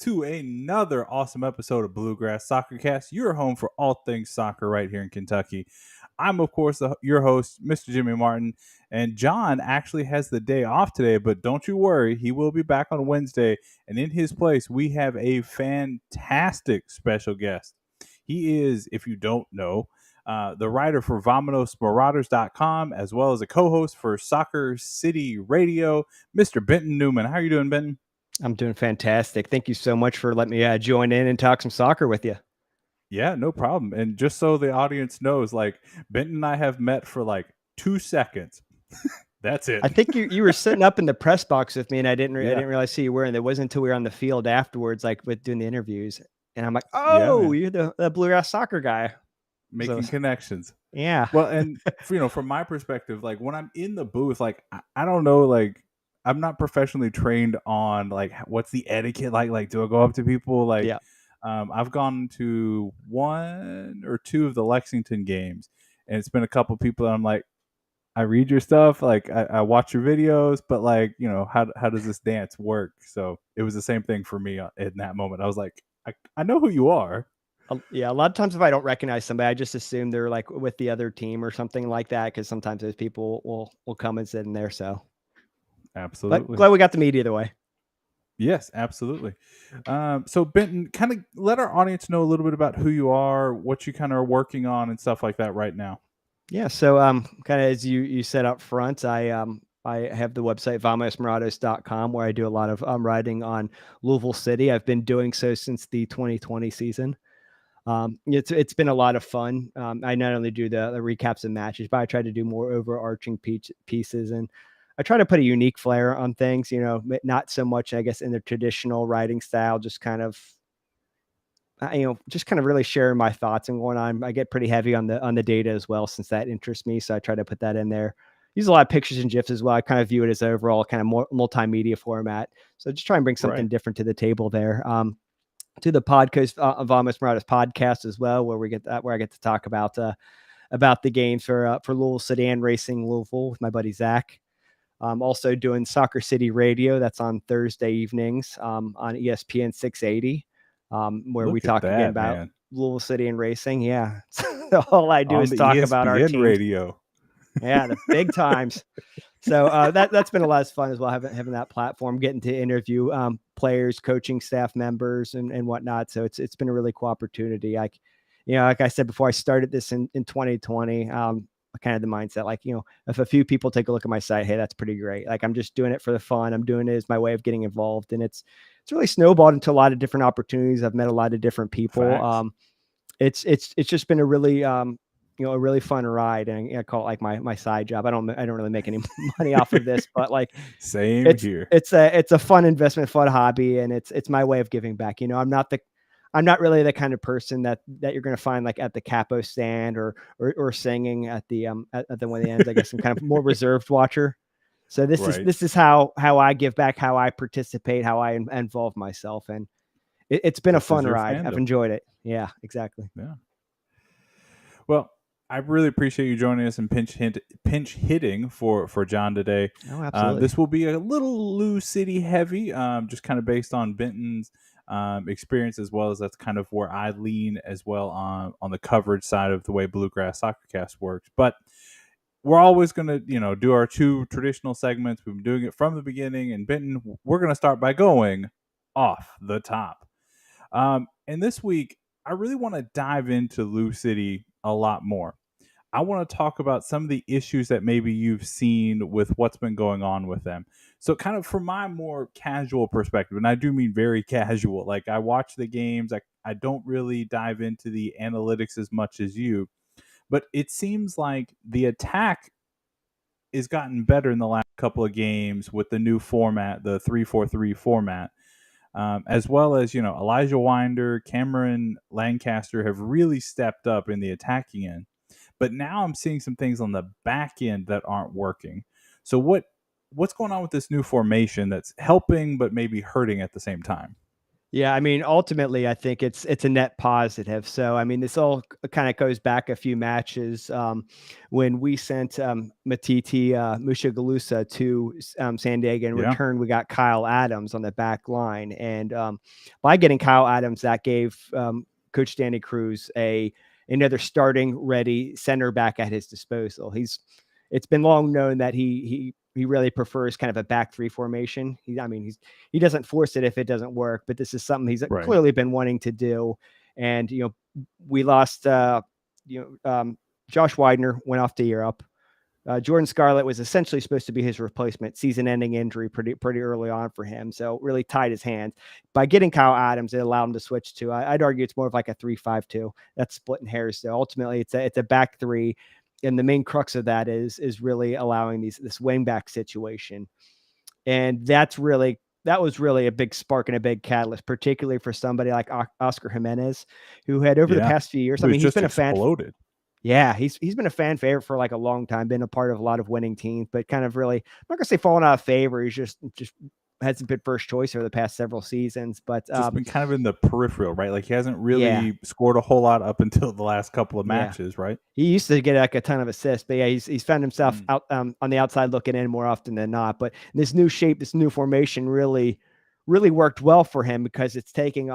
To another awesome episode of Bluegrass Soccer Cast, your home for all things soccer right here in Kentucky. I'm, of course, your host, Mr. Jimmie Martin, and John actually has the day off today, but don't you worry, he will be back on Wednesday, and in his place, we have a fantastic special guest. He is, if you don't know, the writer for VamonosMarauders.com, as well as a co-host for Soccer City Radio, Mr. Benton Newman. How are you doing, Benton? I'm doing fantastic. Thank you so much for letting me join in and talk some soccer with you. Yeah, no problem. And just so the audience knows, like Benton and I have met for like 2 seconds. That's it. I think you were sitting up in the press box with me, and I didn't Yeah. realize who you were. And it wasn't until we were on the field afterwards, like with doing the interviews, and I'm like, Yeah, "Oh, man. you're the Bluegrass soccer guy." Making connections. Yeah. Well, and from my perspective, like when I'm in the booth, like I don't know, like I'm not professionally trained on like what's the etiquette like. Like, do I go up to people? Like, Yeah. I've gone to 1 or 2 of the Lexington games, and it's been a couple people that I'm like, I read your stuff, like I watch your videos, but like, how does this dance work? So it was the same thing for me in that moment. I was like, I know who you are. Yeah, a lot of times if I don't recognize somebody, I just assume they're like with the other team or something like that, because sometimes those people will come and sit in there. So, but Absolutely. glad we got to meet either way. Yes, absolutely. So Benton, kind of let our audience know a little bit about who you are, what you kind of are working on, and stuff like that right now. Yeah, so kind of as you said up front, I have the website VamosMarauders.com, where I do a lot of writing on Louisville City. I've been doing so since the 2020 season. It's been a lot of fun. I not only do the recaps of matches, but I try to do more overarching pieces, and I try to put a unique flair on things. Not so much, I guess, in the traditional writing style, just kind of just kind of really sharing my thoughts and going on. I get pretty heavy on the data as well, since that interests me. So I try to put that in there. Use a lot of pictures and GIFs as well. I kind of view it as overall kind of more multimedia format. So just try and bring something different to the table there. To the podcast, Vamos Marauders podcast as well, where I get to talk about the games for Louisville City and Racing Louisville with my buddy Zach. Also doing Soccer City Radio. That's on Thursday evenings on ESPN 680. Where we talk again about Louisville City and racing. Yeah. All I do is talk about our teams. Radio. Yeah, the big times. So that's been a lot of fun as well, having that platform, getting to interview players, coaching staff members, and whatnot. So it's been a really cool opportunity. Like I said before, I started this in 2020. Kind of the mindset, like, if a few people take a look at my site, hey, that's pretty great. Like, I'm just doing it for the fun. I'm doing it as my way of getting involved, and it's really snowballed into a lot of different opportunities. I've met a lot of different people. It's just been a really a really fun ride, and I call it like my side job. I don't really make any money off of this, but like same here. It's a fun investment, fun hobby, and it's my way of giving back. I'm not really the kind of person that you're going to find like at the capo stand or singing at the one of the ends. I guess I'm kind of more reserved watcher. So this is how I give back, how I participate, how I involve myself, and it's been a fun ride. I've enjoyed it. Yeah, exactly. Yeah. Well, I really appreciate you joining us and pinch hitting for John today. Oh, absolutely. This will be a little Lou City heavy, just kind of based on Benton's experience, as well as that's kind of where I lean as well on the coverage side of the way Bluegrass Soccercast works. But we're always going to, do our 2 traditional segments. We've been doing it from the beginning. And Benton, we're going to start by going off the top. And this week, I really want to dive into Lou City a lot more. I want to talk about some of the issues that maybe you've seen with what's been going on with them. So kind of from my more casual perspective, and I do mean very casual, like I watch the games, I don't really dive into the analytics as much as you, but it seems like the attack has gotten better in the last couple of games with the new format, the 3-4-3 format. As well as, Elijah Winder, Cameron Lancaster have really stepped up in the attacking end. But now I'm seeing some things on the back end that aren't working. So what's going on with this new formation that's helping but maybe hurting at the same time? Yeah, I mean, ultimately, I think it's a net positive. So, I mean, this all kind of goes back a few matches when we sent Matiti Mushagalusa to San Diego. In Yeah, return, we got Kyle Adams on the back line, and by getting Kyle Adams, that gave Coach Danny Cruz another starting ready center back at his disposal. It's been long known that he really prefers kind of a back three formation. He doesn't force it if it doesn't work, but this is something he's right. clearly been wanting to do. And we lost Josh Widener went off to Europe. Jordan Scarlett was essentially supposed to be his replacement, season-ending injury pretty early on for him, so really tied his hands. By getting Kyle Adams, it allowed him to switch to. I'd argue it's more of like a 3-5-2. That's splitting hairs. So ultimately, it's a back three, and the main crux of that is really allowing this wing back situation, and that was really a big spark and a big catalyst, particularly for somebody like Oscar Jimenez, who had over the Yeah, past few years. it I was mean, he's just been a fan. exploded. Yeah, he's been a fan favorite for like a long time, been a part of a lot of winning teams, but kind of really, I'm not gonna say falling out of favor. He's just hasn't been first choice over the past several seasons. But Just been kind of in the peripheral, right? Like he hasn't yeah, really scored a whole lot up until the last couple of yeah, matches, right? he used to get like a ton of assists, but yeah, he's found himself Mm. out on the outside looking in more often than not. But this new shape, this new formation, really worked well for him because it's taking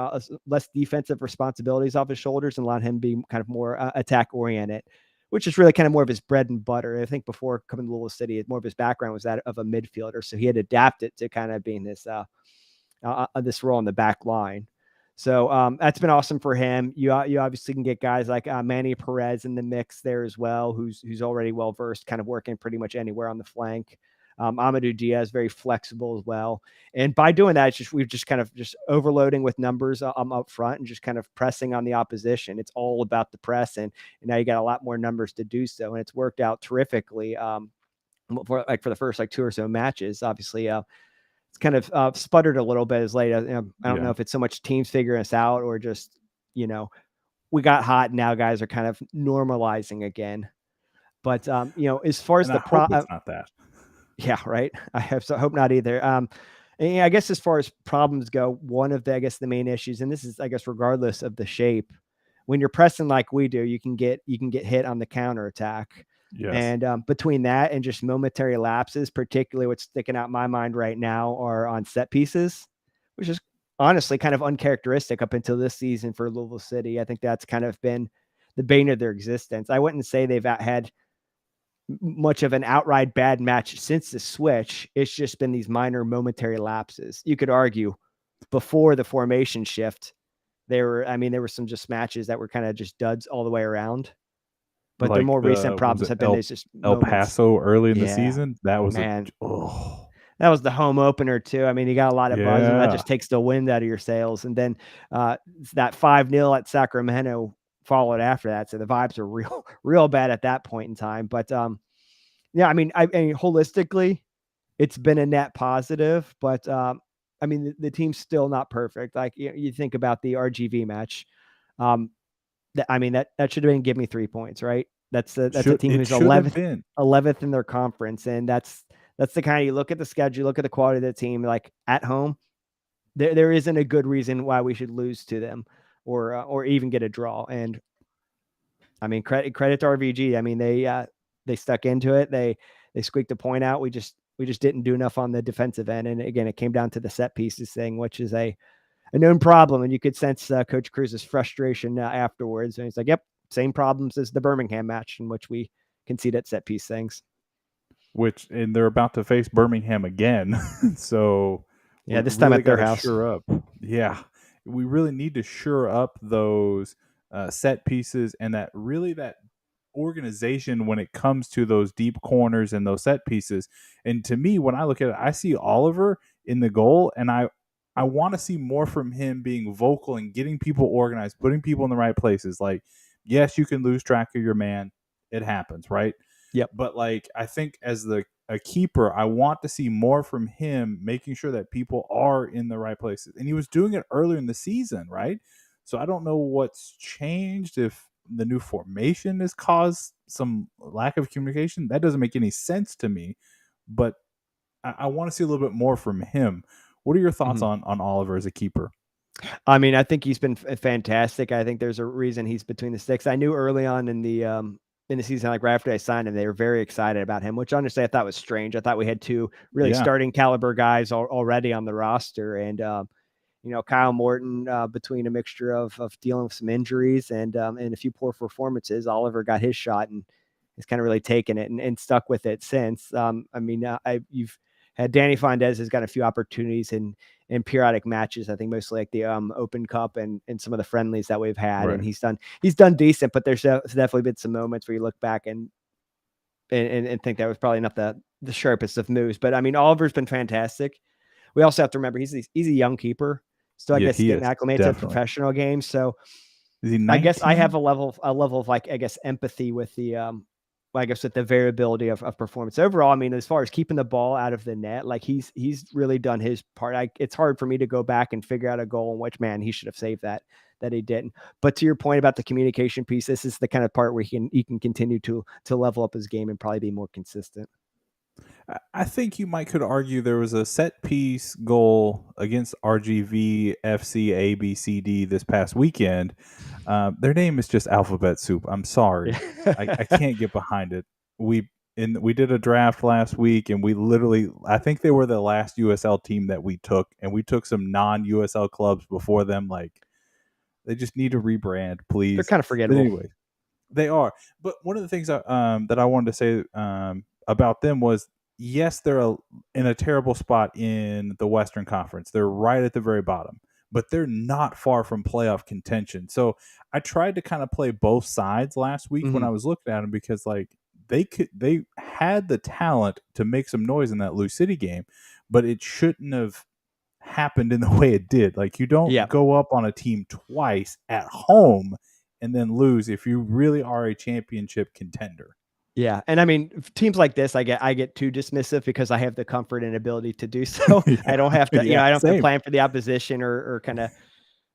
less defensive responsibilities off his shoulders and allowed him to be kind of more attack oriented, which is really kind of more of his bread and butter. I think before coming to Louisville City, more of his background was that of a midfielder, so he had adapted to kind of being this role in the back line. So that's been awesome for him. You obviously can get guys like Manny Perez in the mix there as well, who's already well versed, kind of working pretty much anywhere on the flank. Amadou Diaz very flexible as well, and by doing that, we've just kind of just overloading with numbers up front and just kind of pressing on the opposition. It's all about the press, and now you got a lot more numbers to do so, and it's worked out terrifically. For the first like two or so matches, obviously, it's kind of sputtered a little bit as late. I don't know Yeah, if it's so much teams figuring us out or just, you know, we got hot and now guys are kind of normalizing again. But, as far as and I hope it's not that. yeah, right. Hope not either. And yeah, I guess as far as problems go, one of the main issues, and this is, I guess, regardless of the shape, when you're pressing like we do, you can get hit on the counter attack. Yes, And between that and just momentary lapses, particularly what's sticking out in my mind right now are on set pieces, which is honestly kind of uncharacteristic up until this season for Louisville City. I think that's kind of been the bane of their existence. I wouldn't say they've had much of an outright bad match since the switch. It's just been these minor momentary lapses. You could argue before the formation shift, there were some just matches that were kind of just duds all the way around. But their like more recent what was problems it, have been these just El moments. Paso early in the Yeah, season? That was a man. oh That was the home opener too. I mean, you got a lot of buzz, and that yeah. just takes the wind out of your sails. And then that 5-0 at Sacramento followed after that. So the vibes are real, real bad at that point in time. But yeah, I mean, holistically, it's been a net positive, but I mean, the team's still not perfect. Like you think about the RGV match, um, I mean that should have been give me 3 points, right? That's a team It who's should have 11th been. 11th in their conference, and that's the kind of, you look at the schedule, look at the quality of the team, like at home, there isn't a good reason why we should lose to them or even get a draw. And I mean, credit to RVG. I mean, they stuck into it. They squeaked a point out. We just didn't do enough on the defensive end. And again, it came down to the set pieces thing, which is a known problem. And you could sense Coach Cruz's frustration afterwards. And he's like, "Yep, same problems as the Birmingham match in which we conceded set piece things." Which and they're about to face Birmingham again. So we Yeah, this time really at got their to house. sure up. Yeah, we really need to sure up those set pieces and that organization when it comes to those deep corners and those set pieces. And to me, when I look at it, I see Oliver in the goal, and I want to see more from him being vocal and getting people organized, putting people in the right places. Like, yes, you can lose track of your man. It happens, right? Yep. But like I think as the a keeper, I want to see more from him, making sure that people are in the right places. And he was doing it earlier in the season, right? So I don't know what's changed, if the new formation has caused some lack of communication. That doesn't make any sense to me. But I want to see a little bit more from him. What are your thoughts Mhm. on Oliver as a keeper? I mean, I think he's been fantastic. I think there's a reason he's between the sticks. I knew early on in the season, like right after I signed him, they were very excited about him, which honestly I thought was strange. I thought we had two really Yeah, starting caliber guys already on the roster, and Kyle Morton, between a mixture of dealing with some injuries and a few poor performances, Oliver got his shot and has kind of really taken it and stuck with it since. You've had Danny Fondez has got a few opportunities in periodic matches. I think mostly like the Open Cup and some of the friendlies that we've had, and right. he's done decent. But there's definitely been some moments where you look back and think that was probably not the sharpest of moves. But I mean, Oliver's been fantastic. We also have to remember he's a young keeper, still I Yeah, guess he getting is acclimated to definitely. professional games. So Is he I guess I have 19? a level of like I guess empathy with the I guess with the variability of performance overall. I mean, as far as keeping the ball out of the net, like he's really done his part. It's hard for me to go back and figure out a goal in which man he should have saved that he didn't. But to your point about the communication piece, this is the kind of part where he can continue to level up his game and probably be more consistent. I think you might could argue there was a set piece goal against RGV FC ABCD this past weekend. Their name is just alphabet soup. I'm sorry, I Yeah. can't get behind it. We did a draft last week, and we literally I think they were the last USL team that we took, and we took some non USL clubs before them. Like they just need to rebrand, They're please. kind of But forgettable. anyway, they are. But one of the things that I wanted to say about them was yes, in a terrible spot in the Western Conference. They're right at the very bottom, but they're not far from playoff contention. So I tried to kind of play both sides last week when Hmm. I was looking at them because like they had the talent to make some noise in that Lou City game, but it shouldn't have happened in the way it did. Like you don't Yeah. go up on a team twice at home and then lose if you really are a championship contender. Yeah, and I mean, teams like this, I get too dismissive because I have the comfort and ability to do so. I Yeah, don't have to, yeah, I don't have to same. plan for the opposition or kind of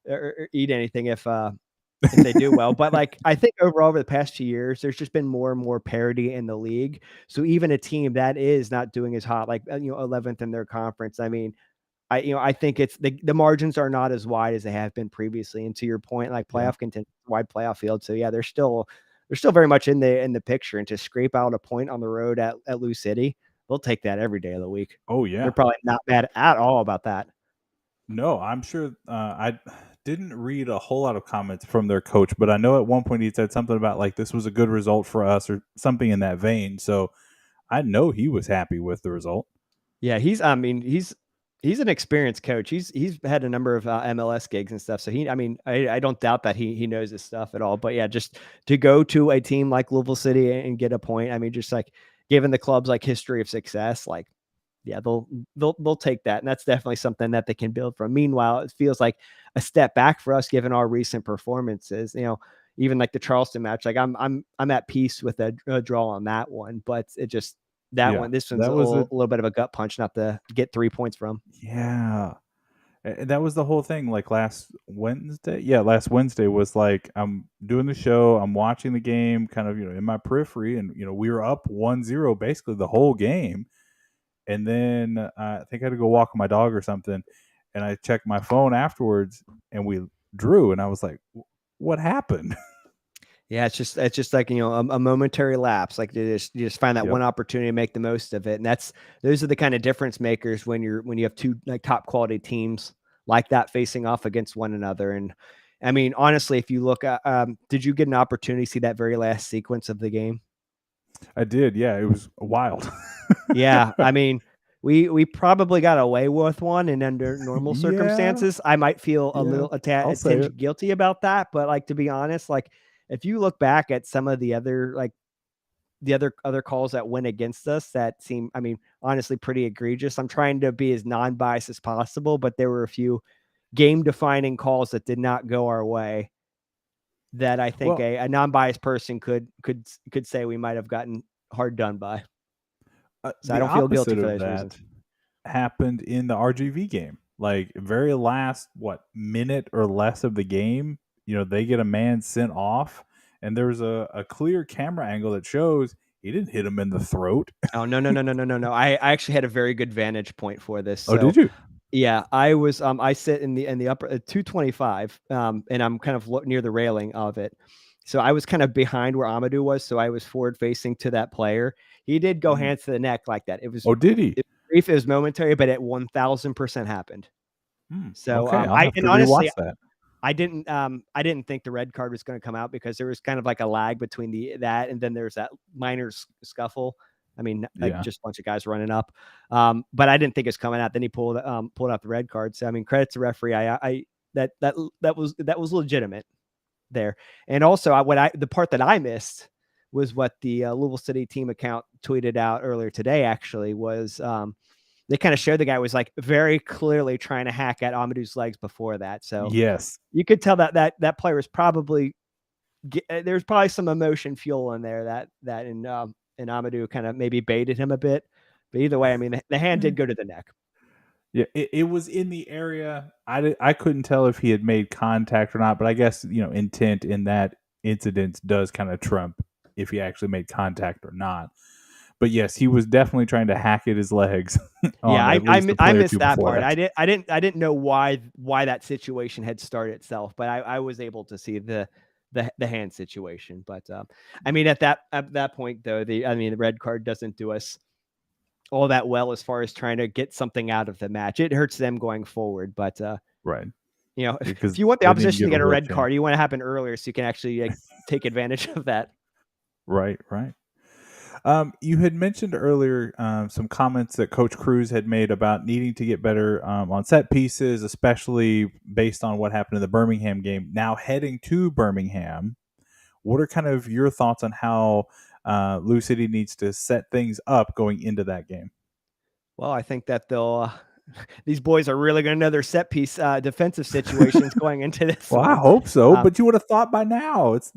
or eat anything if they do well. But like, I think overall over the past 2 years, there's just been more and more parity in the league. So even a team that is not doing as hot, like 11th in their conference, I mean, I think it's the margins are not as wide as they have been previously. And to your point, like Yeah. playoff content, wide playoff field. So yeah, they're still very much in the picture. And to scrape out a point on the road at Lou City, they'll take that every day of the week. Oh They're yeah. probably not mad at all about that. No, I'm sure. I didn't read a whole lot of comments from their coach, but I know at one point he said something about like this was a good result for us or something in that vein. So I know he was happy with the result. Yeah, he's an experienced coach. He's had a number of MLS gigs and stuff. So I don't doubt that he knows his stuff at all. But yeah, just to go to a team like Louisville City and get a point. I mean, just like given the club's like history of success, like yeah, they'll take that, and that's definitely something that they can build from. Meanwhile, it feels like a step back for us given our recent performances. Even like the Charleston match, like I'm at peace with a draw on that one, but it just that Yeah, one, this one's that was a little bit of a gut punch not to get 3 points from. yeah. That was the whole thing. Like last Wednesday, yeah, last Wednesday was like I'm doing the show, I'm watching the game, kind of in my periphery, and we were up 1-0 basically the whole game, and then I think I had to go walk my dog or something, and I checked my phone afterwards, and we drew, and I was like, "What happened?" Yeah, it's just like a momentary lapse. Like you just find that Yep. one opportunity to make the most of it, and those are the kind of difference makers when you have two like top quality teams like that facing off against one another. And I mean, honestly, if you look at, did you get an opportunity to see that very last sequence of the game? I did. Yeah, it was wild. Yeah, I mean, we probably got away with one, and under normal Yeah, circumstances, I might feel yeah. a I'll say it. tinge guilty about that. But like to be honest, like if you look back at some of the other calls that went against us that seem, I mean, honestly pretty egregious. I'm trying to be as non-biased as possible, but there were a few game-defining calls that did not go our way that I think Well, a non-biased person could say we might have gotten hard done by. So I the don't feel guilty opposite for of those that reasons. happened in the RGV game. Like very last minute or less of the game, they get a man sent off, and there's a clear camera angle that shows he didn't hit him in the throat. Oh, no, no, no, no, no, no, no. I actually had a very good vantage point for this. Oh, did So you? Yeah, I sit in the upper 225, and I'm kind of near the railing of it. So I was kind of behind where Amadou was, so I was forward facing to that player. He did go Mm. hands to the neck like that. Oh, did he? It was brief, it was momentary, but it 1000% happened. Mm, So okay, I'll I have and to honestly, rewatch that. I didn't think the red card was going to come out because there was kind of like a lag between that and then there's that minor scuffle. I mean, like Yeah. just a bunch of guys running up. But I didn't think it's coming out. Then he pulled out the red card. So I mean, credit to referee. I that was legitimate there. And also, the part that I missed was what the Louisville City team account tweeted out earlier today. Actually, was they kind of showed the guy was like very clearly trying to hack at Amadou's legs before that. So Yes. you could tell that player was probably there's probably some emotion fuel in there that in Amadou kind of maybe baited him a bit. But either way, I mean the hand did go to the neck. Yeah, it was in the area. I couldn't tell if he had made contact or not, but I guess intent in that incident does kind of trump if he actually made contact or not. But yes, he was definitely trying to hack at his legs Yeah, on at least a I play or missed two that before part. that. I didn't know why that situation had started itself, but I was able to see the hand situation. But I mean at that point though, the red card doesn't do us all that well as far as trying to get something out of the match. It hurts them going forward, but Right, if because you want the they didn't even opposition to get a get a real red chance. card, you want to happen earlier so you can actually take advantage of that. Right, right. You had mentioned earlier some comments that Coach Cruz had made about needing to get better on set pieces, especially based on what happened in the Birmingham game. Now heading to Birmingham, what are kind of your thoughts on how Lou City needs to set things up going into that game? Well, I think that they'll. These boys are really going to know their set piece defensive situations going into this Well, I one. hope so, Um, but you would have thought by now it's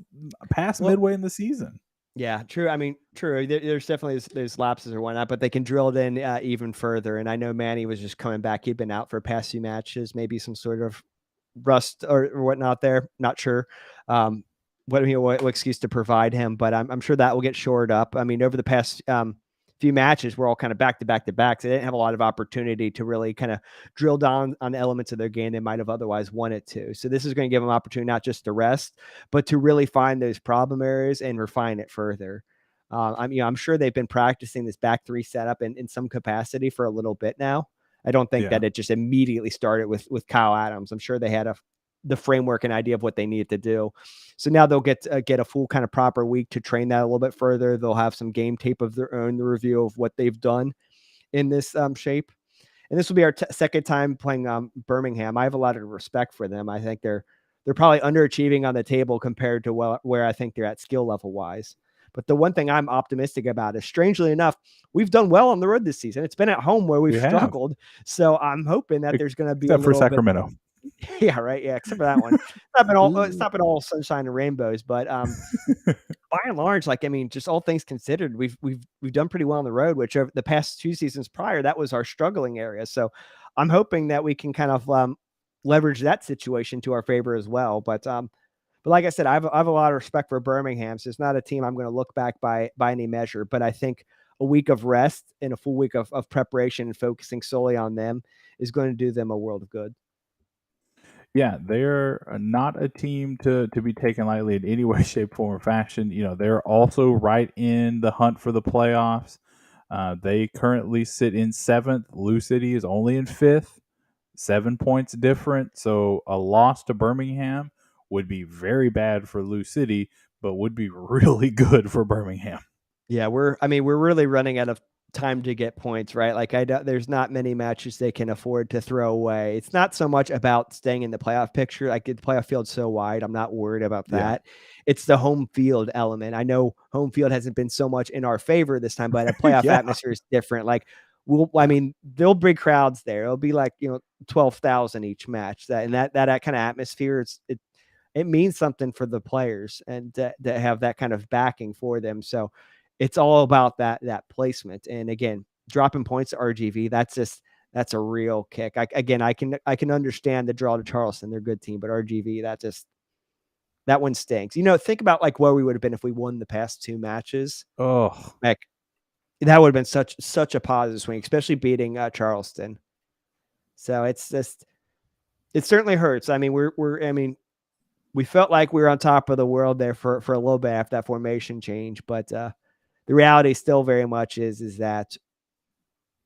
past well, midway in the season. yeah, true. I mean, true. There's definitely there's lapses or whatnot, but they can drill it in even further. And I know Manny was just coming back. He'd been out for past few matches, maybe some sort of rust or whatnot there. Not sure what excuse to provide him, but I'm sure that will get shored up. I mean, over the past few matches, we're all kind of back to back to back. So they didn't have a lot of opportunity to really kind of drill down on the elements of their game they might have otherwise wanted to. So this is going to give them opportunity not just to rest, but to really find those problem areas and refine it further. I'm sure they've been practicing this back three setup in some capacity for a little bit now. I don't think Yeah. that it just immediately started with Kyle Adams. I'm sure they had the framework and idea of what they needed to do. So now they'll get a full kind of proper week to train that a little bit further. They'll have some game tape of their own, the review of what they've done in this shape. And this will be our second time playing Birmingham. I have a lot of respect for them. I think they're probably underachieving on the table compared to where I think they're at skill level wise. But the one thing I'm optimistic about is, strangely enough, we've done well on the road this season. It's been at home where we've We have, so I'm hoping that there's going to be a except for little bit. Sacramento. Yeah, right. Yeah, except for that one. It's not been all sunshine and rainbows, but by and large, like I mean, just all things considered, we've done pretty well on the road, which over the past two seasons prior, that was our struggling area. So I'm hoping that we can kind of leverage that situation to our favor as well. But like I said, I have a lot of respect for Birmingham. So it's not a team I'm going to look back by any measure, but I think a week of rest and a full week of preparation and focusing solely on them is going to do them a world of good. Yeah, they're not a team to be taken lightly in any way, shape, form, or fashion. They're also right in the hunt for the playoffs. They currently sit in seventh. Lou City is only in fifth, 7 points different. So a loss to Birmingham would be very bad for Lou City, but would be really good for Birmingham. Yeah, we're really running out of time to get points, right? Like there's not many matches they can afford to throw away. It's not so much about staying in the playoff picture. Like the playoff field's so wide, I'm not worried about Yeah. that. It's the home field element. I know home field hasn't been so much in our favor this time, but a playoff Yeah. atmosphere is different. Like there'll be crowds there. It'll be like 12,000 each match. That kind of atmosphere. It means something for the players and to have that kind of backing for them. So it's all about that placement. And again, dropping points to RGV, that's a real kick. I can understand the draw to Charleston. They're a good team, but RGV, that one stinks. Think about like where we would have been if we won the past two matches. Oh, Like that would have been such a positive swing, especially beating Charleston. So it certainly hurts. I mean, we felt like we were on top of the world there for a little bit after that formation change, but the reality still very much is that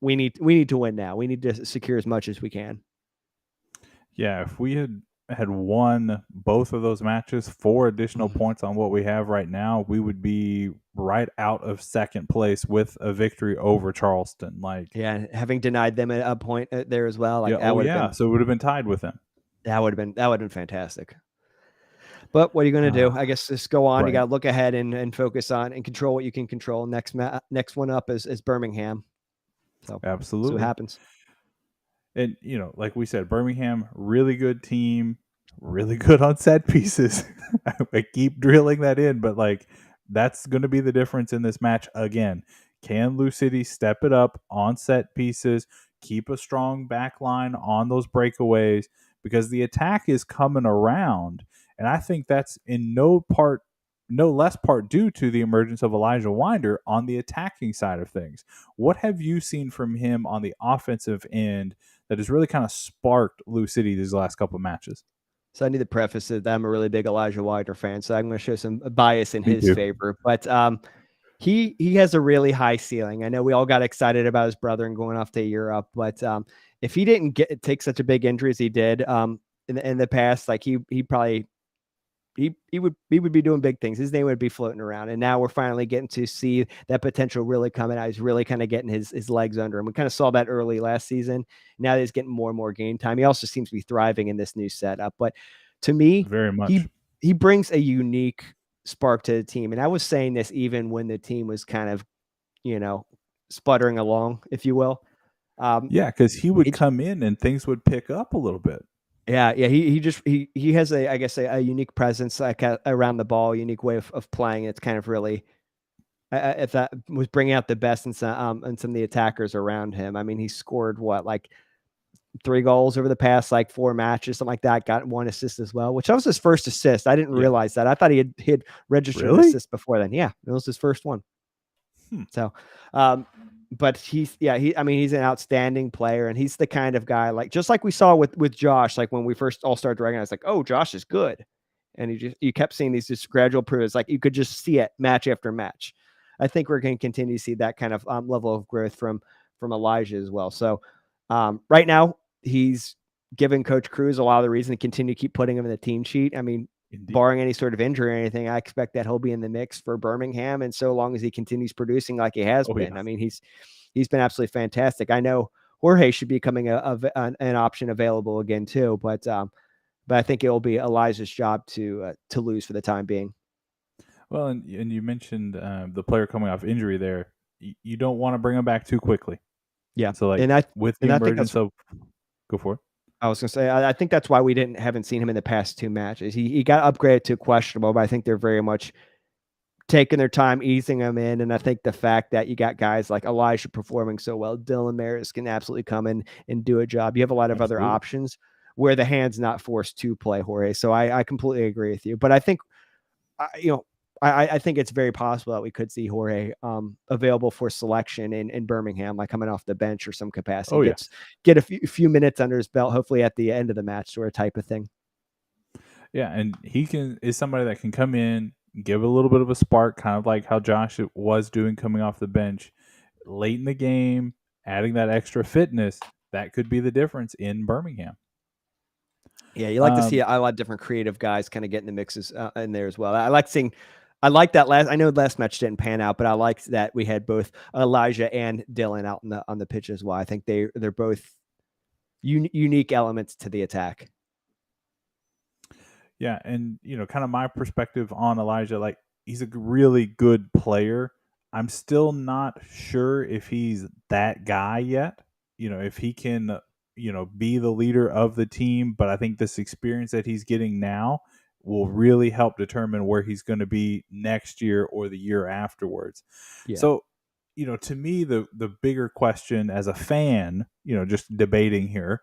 we need to win now. We need to secure as much as we can. Yeah, if we had won both of those matches, 4 additional points on what we have right now, we would be right out of second place with a victory over Charleston. Like, Yeah, having denied them a point there as well, like yeah, oh yeah, so it would have been tied with them. that would have been fantastic. But what are you going to do? Uh, I guess just go on. You right, got to look ahead and focus on and control what you can control. Next one up is Birmingham. So see what absolutely. happens. And like we said, Birmingham, really good team, really good on set pieces. I keep drilling that in, but like that's going to be the difference in this match again. Can Lou City step it up on set pieces, keep a strong back line on those breakaways, because the attack is coming around, and I think that's in no less part due to the emergence of Elijah Winder on the attacking side of things. What have you seen from him on the offensive end that has really kind of sparked Lou City these last couple of matches? So I need to preface that I'm a really big Elijah Wilder fan, so I'm going to show some bias in Me his too. favor. But he has a really high ceiling. I know we all got excited about his brother and going off to Europe, but if he didn't take such a big injury as he did in the past, like he probably he would be doing big things. His name would be floating around. And now we're finally getting to see that potential really coming out. He's really kind of getting his legs under him. We kind of saw that early last season. Now he's getting more and more game time. He also seems to be thriving in this new setup. But to me, Very much. he brings a unique spark to the team. And I was saying this even when the team was kind of, sputtering along, if you will. Um, Yeah, because he would it, come in and things would pick up a little bit. Yeah. He has I guess a unique presence like around the ball, unique way of playing. It's kind of really if that was bringing out the best in some of the attackers around him. I mean, he scored what like 3 goals over the past like 4 matches, something like that. Got 1 assist as well, which that was his first assist. I didn't Yeah. realize that. I thought he had registered an Really? assist before then. Yeah, it was his first one. Hmm. So, but I mean, he's an outstanding player, and he's the kind of guy like just like we saw with Josh, like when we first all started to recognize, like, oh, Josh is good, and you kept seeing these just gradual proofs, like you could just see it match after match. I think we're going to continue to see that kind of level of growth from Elijah as well. So, right now he's given Coach Cruz a lot of the reason to continue to keep putting him in the team sheet. I mean, Indeed. barring any sort of injury or anything, I expect that he'll be in the mix for Birmingham. And so long as he continues producing like he has Oh been, yeah. I mean, he's been absolutely fantastic. I know Jorge should be becoming an option available again too, but I think it will be Elijah's job to lose for the time being. Well, and you mentioned the player coming off injury there. You don't want to bring him back too quickly. Yeah, So like with the and I think that's emergence of, go for it. I was gonna say. I think that's why we haven't seen him in the past 2 matches. He got upgraded to questionable, but I think they're very much taking their time easing him in. And I think the fact that you got guys like Elijah performing so well, Dylan Maris can absolutely come in and do a job. You have a lot of other Absolutely. options where the hand's not forced to play Jorge. So I completely agree with you. But I think, I think it's very possible that we could see Jorge available for selection in Birmingham, like coming off the bench or some capacity. Oh yeah. Get a few minutes under his belt, hopefully at the end of the match, sort of type of thing. Yeah, and he is somebody that can come in, give a little bit of a spark, kind of like how Josh was doing coming off the bench late in the game, adding that extra fitness. That could be the difference in Birmingham. Yeah, you like to see a lot of different creative guys kind of getting the mixes in there as well. I like that I know last match didn't pan out, but I liked that we had both Elijah and Dylan out on the pitch as well. I think they're both unique elements to the attack. Yeah, and kind of my perspective on Elijah, like he's a really good player. I'm still not sure if he's that guy yet. If he can, be the leader of the team, but I think this experience that he's getting now will really help determine where he's going to be next year or the year afterwards. Yeah. So, to me the bigger question as a fan, just debating here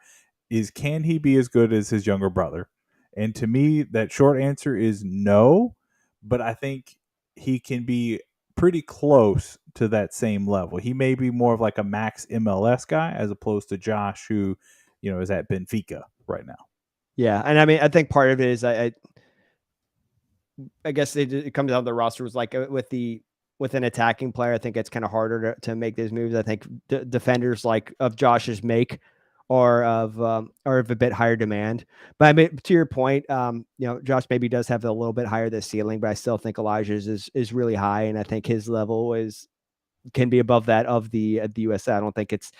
is, can he be as good as his younger brother? And to me, that short answer is no, but I think he can be pretty close to that same level. He may be more of like a max MLS guy as opposed to Josh, who is at Benfica right now. Yeah, and I mean, I think part of it is I guess it comes down to the roster was like with an attacking player. I think it's kind of harder to make those moves. I think defenders like of Josh's make are of a bit higher demand. But I mean, to your point, Josh maybe does have a little bit higher the ceiling, but I still think Elijah's is really high, and I think his level is can be above that of the USA. I don't think it's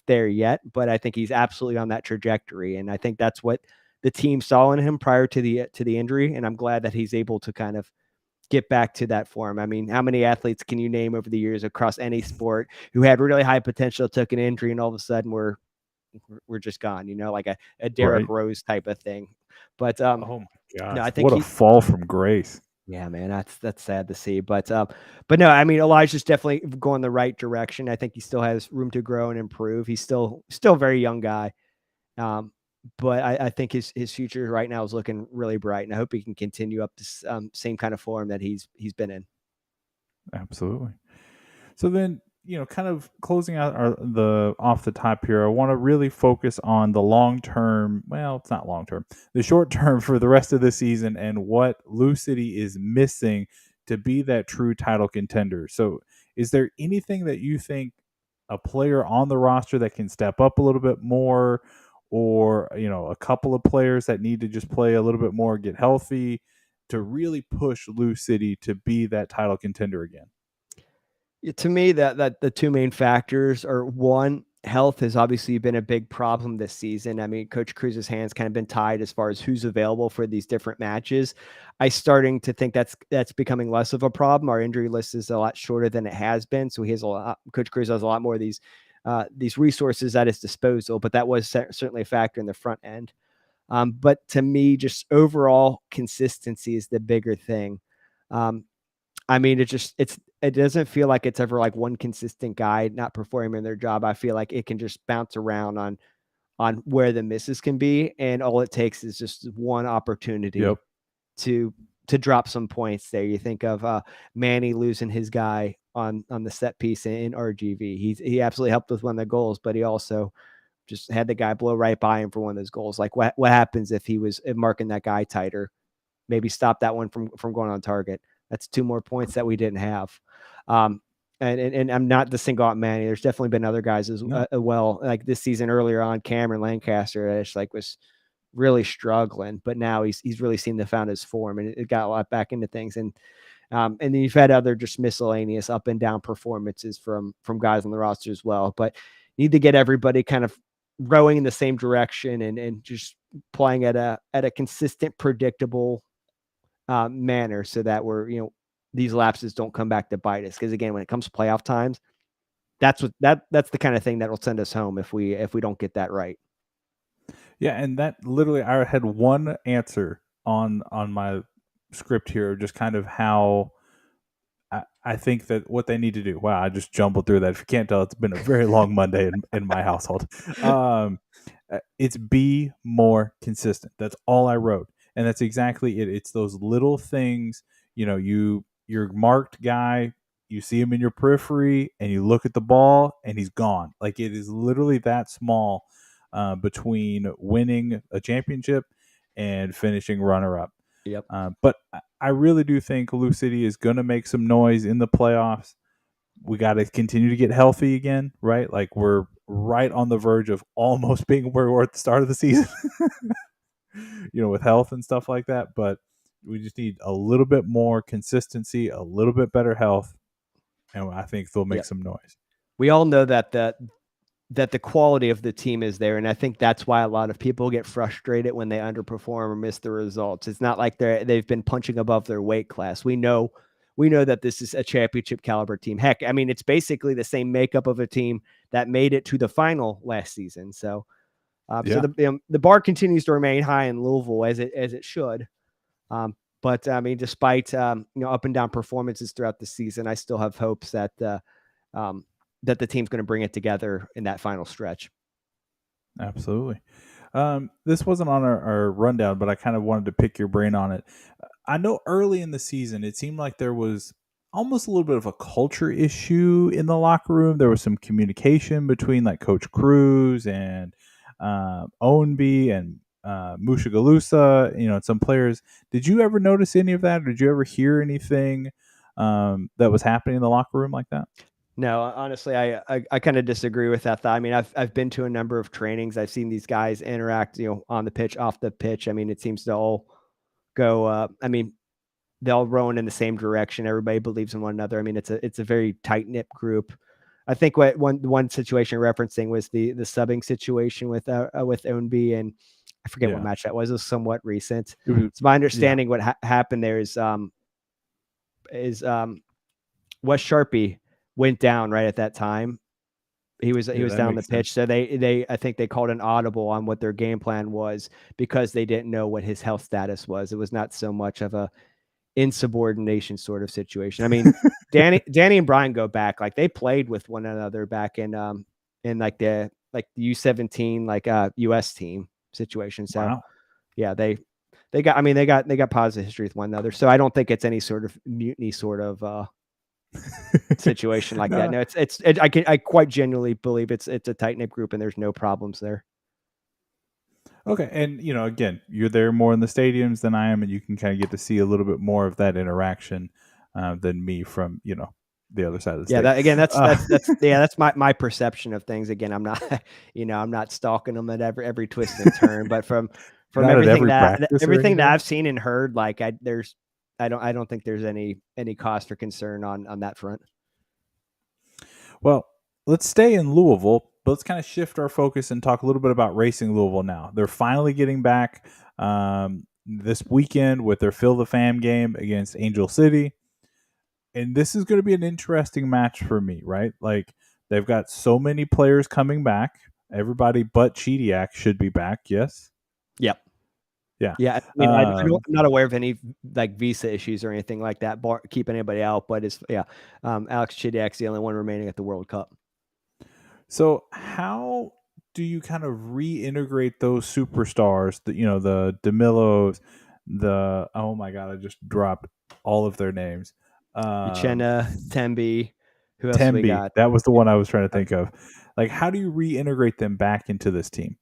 there yet, but I think he's absolutely on that trajectory, and I think that's what the team saw in him prior to the injury, and I'm glad that he's able to kind of get back to that form. I mean, how many athletes can you name over the years across any sport who had really high potential, took an injury, and all of a sudden we're just gone, like a Derrick Right. Rose type of thing. But Oh my no, gosh, I think what a fall from grace. yeah, man, that's sad to see. But no, I mean Elijah's definitely going the right direction. I think he still has room to grow and improve. He's still a very young guy. Um, but I think his future right now is looking really bright, and I hope he can continue up this same kind of form that he's been in. Absolutely. So then, kind of closing out the off the top here, I want to really focus on the long term. Well, it's not long term, the short term for the rest of the season and what Lou City is missing to be that true title contender. So, is there anything that you think a player on the roster that can step up a little bit more, or a couple of players that need to just play a little bit more, get healthy, to really push Lou City to be that title contender again? To me, that the two main factors are one, health has obviously been a big problem this season. I mean, Coach Cruz's hands kind of been tied as far as who's available for these different matches. I starting to think that's becoming less of a problem. Our injury list is a lot shorter than it has been, so he has a lot. Coach Cruz has a lot more of these resources at his disposal, but that was certainly a factor in the front end. But to me, just overall consistency is the bigger thing. Um, I mean, it doesn't feel like it's ever like one consistent guy not performing their job. I feel like it can just bounce around on where the misses can be, and all it takes is just one Yep. opportunity to drop some points there. You think of Manny losing his guy on the set piece in RGV. He absolutely helped with one of the goals, but he also just had the guy blow right by him for one of those goals. Like what happens if he was marking that guy tighter? Maybe stop that one from going on target. That's two more points that we didn't have. Um, and I'm not the single out Manny. There's definitely been other guys as No. well. Like this season earlier on, Cameron Lancaster, just like was really struggling, but now he's really seemed to found his form and it got a lot back into things. And then you've had other just miscellaneous up and down performances from guys on the roster as well. But you need to get everybody kind of rowing in the same direction and just playing at a consistent, predictable manner so that these lapses don't come back to bite us. Because again, when it comes to playoff times, that's the kind of thing that will send us home if we don't get that right. Yeah, and that literally, I had one answer on my script here, just kind of how I think that what they need to do. Wow, I just jumbled through that. If you can't tell, it's been a very long Monday in my household. It's be more consistent. That's all I wrote, and that's exactly it. It's those little things. You're marked guy. You see him in your periphery, and you look at the ball, and he's gone. Like it is literally that small between winning a championship and finishing runner up. Yep. But I really do think Lou City is going to make some noise in the playoffs. We got to continue to get healthy again, right? Like we're right on the verge of almost being where we were at the start of the season, with health and stuff like that. But we just need a little bit more consistency, a little bit better health, and I think they'll make Yep. some noise. We all know that the quality of the team is there. And I think that's why a lot of people get frustrated when they underperform or miss the results. It's not like they've been punching above their weight class. We know that this is a championship caliber team. Heck, I mean, it's basically the same makeup of a team that made it to the final last season. So, Yeah. the bar continues to remain high in Louisville as it should. But I mean, despite up and down performances throughout the season, I still have hopes that that the team's going to bring it together in that final stretch. Absolutely. This wasn't on our rundown, but I kind of wanted to pick your brain on it. I know early in the season, it seemed like there was almost a little bit of a culture issue in the locker room. There was some communication between like Coach Cruz and Ownby and Mushagalusa, some players. Did you ever notice any of that? Or did you ever hear anything that was happening in the locker room like that? No, honestly, I kind of disagree with that thought. I mean, I've been to a number of trainings. I've seen these guys interact, on the pitch, off the pitch. I mean, it seems to all go. I mean, they all rowing in the same direction. Everybody believes in one another. I mean, it's a very tight knit group. I think what one situation referencing was the subbing situation with Ownby, and I forget what Yeah. match that was. It was somewhat recent. It was, It's my yeah. understanding what happened there is Wes Sharpie went down right at that time. He Yeah, was that down the makes sense. pitch, so they I think they called an audible on what their game plan was because they didn't know what his health status was. It was not so much of a insubordination sort of situation. I mean, Danny and Brian go back, like they played with one another back in like the U17 like US team situation. So Wow. yeah, they got, I mean, they got positive history with one another. So I don't think it's any sort of mutiny sort of situation like that. No. No, I quite genuinely believe it's a tight knit group and there's no problems there. Okay, and again, you're there more in the stadiums than I am, and you can kind of get to see a little bit more of that interaction than me from the other side of the Yeah, state. that again, Uh, that's my perception of things. Again, I'm not, I'm not stalking them at every twist and turn, but from Not at every practice or everything that anything. I've seen and heard, like I don't think there's any cause for concern on that front. Well, let's stay in Louisville, but let's kind of shift our focus and talk a little bit about Racing Louisville now. They're finally getting back this weekend with their Fill the Fam game against Angel City. And this is going to be an interesting match for me, right? Like, they've got so many players coming back. Everybody but Chidiac should be back, yes? Yep. Yeah. Yeah, I mean, I'm not aware of any like visa issues or anything like that. Keep anybody out, but it's yeah. Alex Chidiak's the only one remaining at the World Cup. So how do you kind of reintegrate those superstars, the DeMillos, oh my god, I just dropped all of their names. Um Uchenna, Tembi, who else we Tembi, got? that was the one I was trying to think of. Like, how do you reintegrate them back into this team?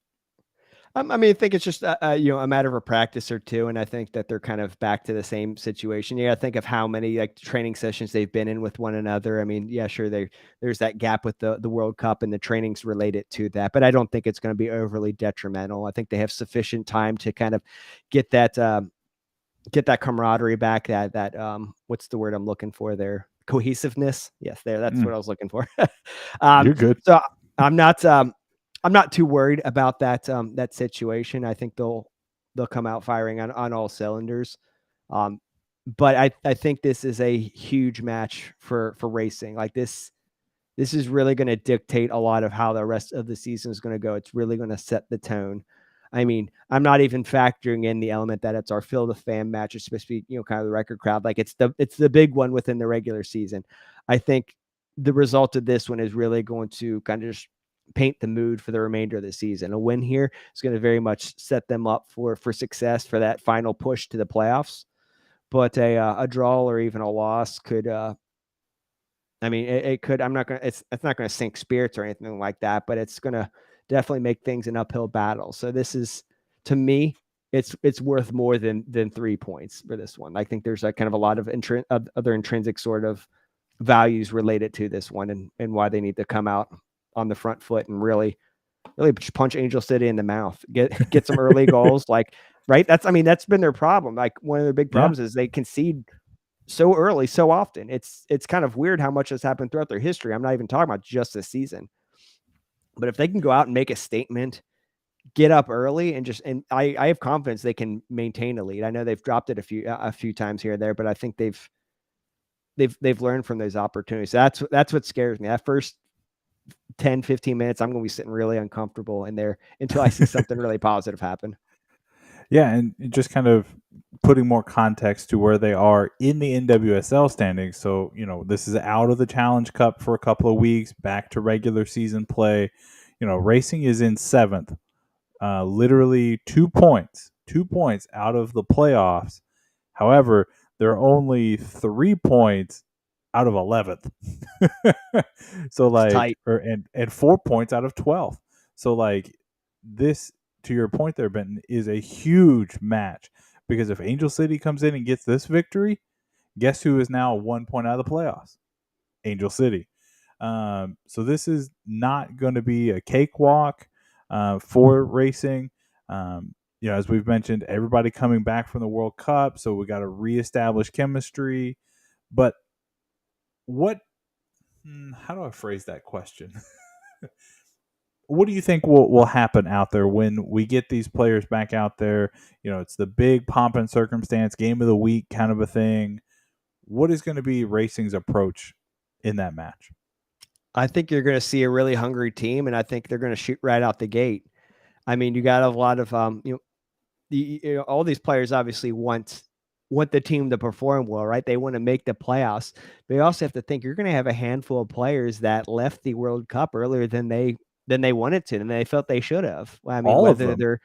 I mean, I think it's just a matter of a practice or two, and I think that they're kind of back to the same situation. Yeah, I think of how many like training sessions they've been in with one another. I mean, yeah, sure, there's that gap with the World Cup and the trainings related to that, but I don't think it's going to be overly detrimental. I think they have sufficient time to kind of get that get that camaraderie back. That what's the word I'm looking for there? Cohesiveness. Yes, that's Mm, what I was looking for. you're good. So I'm not I'm not too worried about that situation. I think they'll come out firing on all cylinders. Um, but I think this is a huge match for racing. Like this is really going to dictate a lot of how the rest of the season is going to go. It's really going to set the tone. I mean, I'm not even factoring in the element that it's our Fill the Fam match. It's supposed to be, kind of the record crowd. Like it's the big one within the regular season. I think the result of this one is really going to kind of just paint the mood for the remainder of the season. A win here is going to very much set them up for success for that final push to the playoffs. But a draw or even a loss could I mean, it could. I'm not gonna. It's not gonna sink spirits or anything like that, but it's gonna definitely make things an uphill battle. So this is, to me, it's worth more than 3 points for this one. I think there's like kind of a lot of other intrinsic sort of values related to this one, and why they need to come out on the front foot and really punch Angel City in the mouth, get some early goals, like right. I mean, that's been their problem. Like one of their big Yeah. problems is they concede so early, so often. It's kind of weird how much has happened throughout their history. I'm not even talking about just this season. But if they can go out and make a statement, get up early and I have confidence they can maintain a lead. I know they've dropped it a few times here or there, but I think they've learned from those opportunities. That's what scares me. That first 10, 15 minutes, I'm going to be sitting really uncomfortable in there until I see something really positive happen. Yeah, and just kind of putting more context to where they are in the NWSL standings. So, this is out of the Challenge Cup for a couple of weeks, back to regular season play. Racing is in seventh, literally 2 points out of the playoffs. However, they're only 3 points out of 11th. So It's like, tight. and 4 points out of 12th. So like, this, to your point there, Benton, is a huge match because if Angel City comes in and gets this victory, guess who is now 1 point out of the playoffs? Angel City. So this is not going to be a cakewalk for racing. As we've mentioned, everybody coming back from the World Cup, so we got to reestablish chemistry. But what? How do I phrase that question? What do you think will happen out there when we get these players back out there? It's the big pomp and circumstance game of the week kind of a thing. What is going to be racing's approach in that match? I think you're going to see a really hungry team, and I think they're going to shoot right out the gate. I mean, you got a lot of all these players obviously want the team to perform well, right? They want to make the playoffs. But you also have to think you're going to have a handful of players that left the World Cup earlier than they wanted to, and they felt they should have. I mean, All of whether them. they're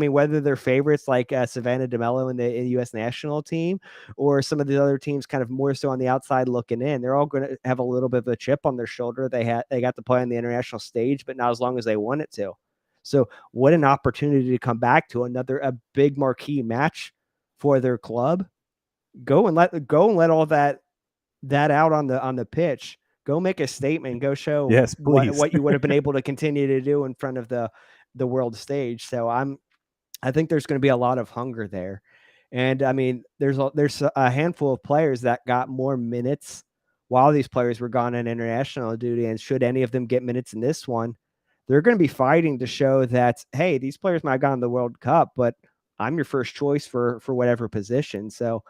whether they're favorites like Savannah DeMello in the U.S. national team, or some of the other teams kind of more so on the outside looking in, they're all going to have a little bit of a chip on their shoulder. They got to play on the international stage, but not as long as they wanted to. So what an opportunity to come back to a big marquee match for their club. Go and let all that out on the pitch. Go make a statement. Go show Yes, please. what you would have been able to continue to do in front of the world stage. So I think there's going to be a lot of hunger there. And I mean, there's a handful of players that got more minutes while these players were gone on international duty. And should any of them get minutes in this one, they're going to be fighting to show that, hey, these players might have gone to the World Cup, but I'm your first choice for whatever position. So,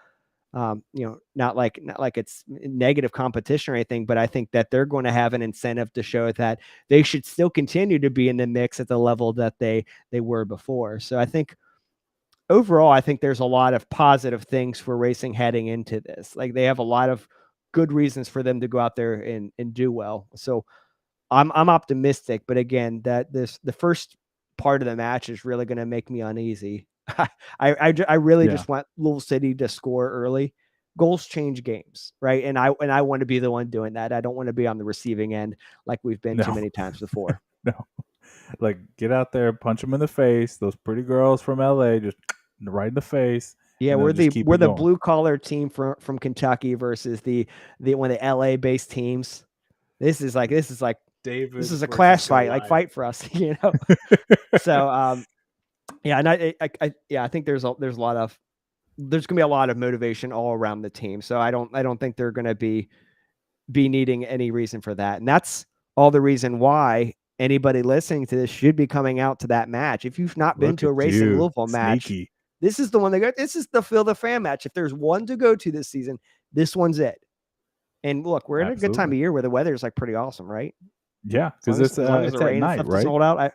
not like it's negative competition or anything, but I think that they're going to have an incentive to show that they should still continue to be in the mix at the level that they were before. So I think overall, I think there's a lot of positive things for racing heading into this. Like they have a lot of good reasons for them to go out there and do well. So I'm optimistic, but again, that the first part of the match is really going to make me uneasy. I really Yeah. just want Louisville City to score early. Goals change games, right? And I want to be the one doing that. I don't want to be on the receiving end like we've been too No. many times before. No. Like get out there, punch them in the face. Those pretty girls from LA, just right in the face, Yeah, and then just keep we're it the going. blue collar team from Kentucky versus the one of the LA based teams. This is like this David is a versus class fight, like Goliath. fight for us, So yeah, and I think there's gonna be a lot of motivation all around the team. So I don't think they're gonna be needing any reason for that. And that's all the reason why anybody listening to this should be coming out to that match. If you've not been Look to at a Racing you, Louisville match, sneaky. this is the one this is the Feel the Fan match. If there's one to go to this season, this one's it. And look, we're in a good time Absolutely. of year where the weather is like pretty awesome, right? Yeah, As because long as the it's at rain and night, stuff doesn't right? hold out.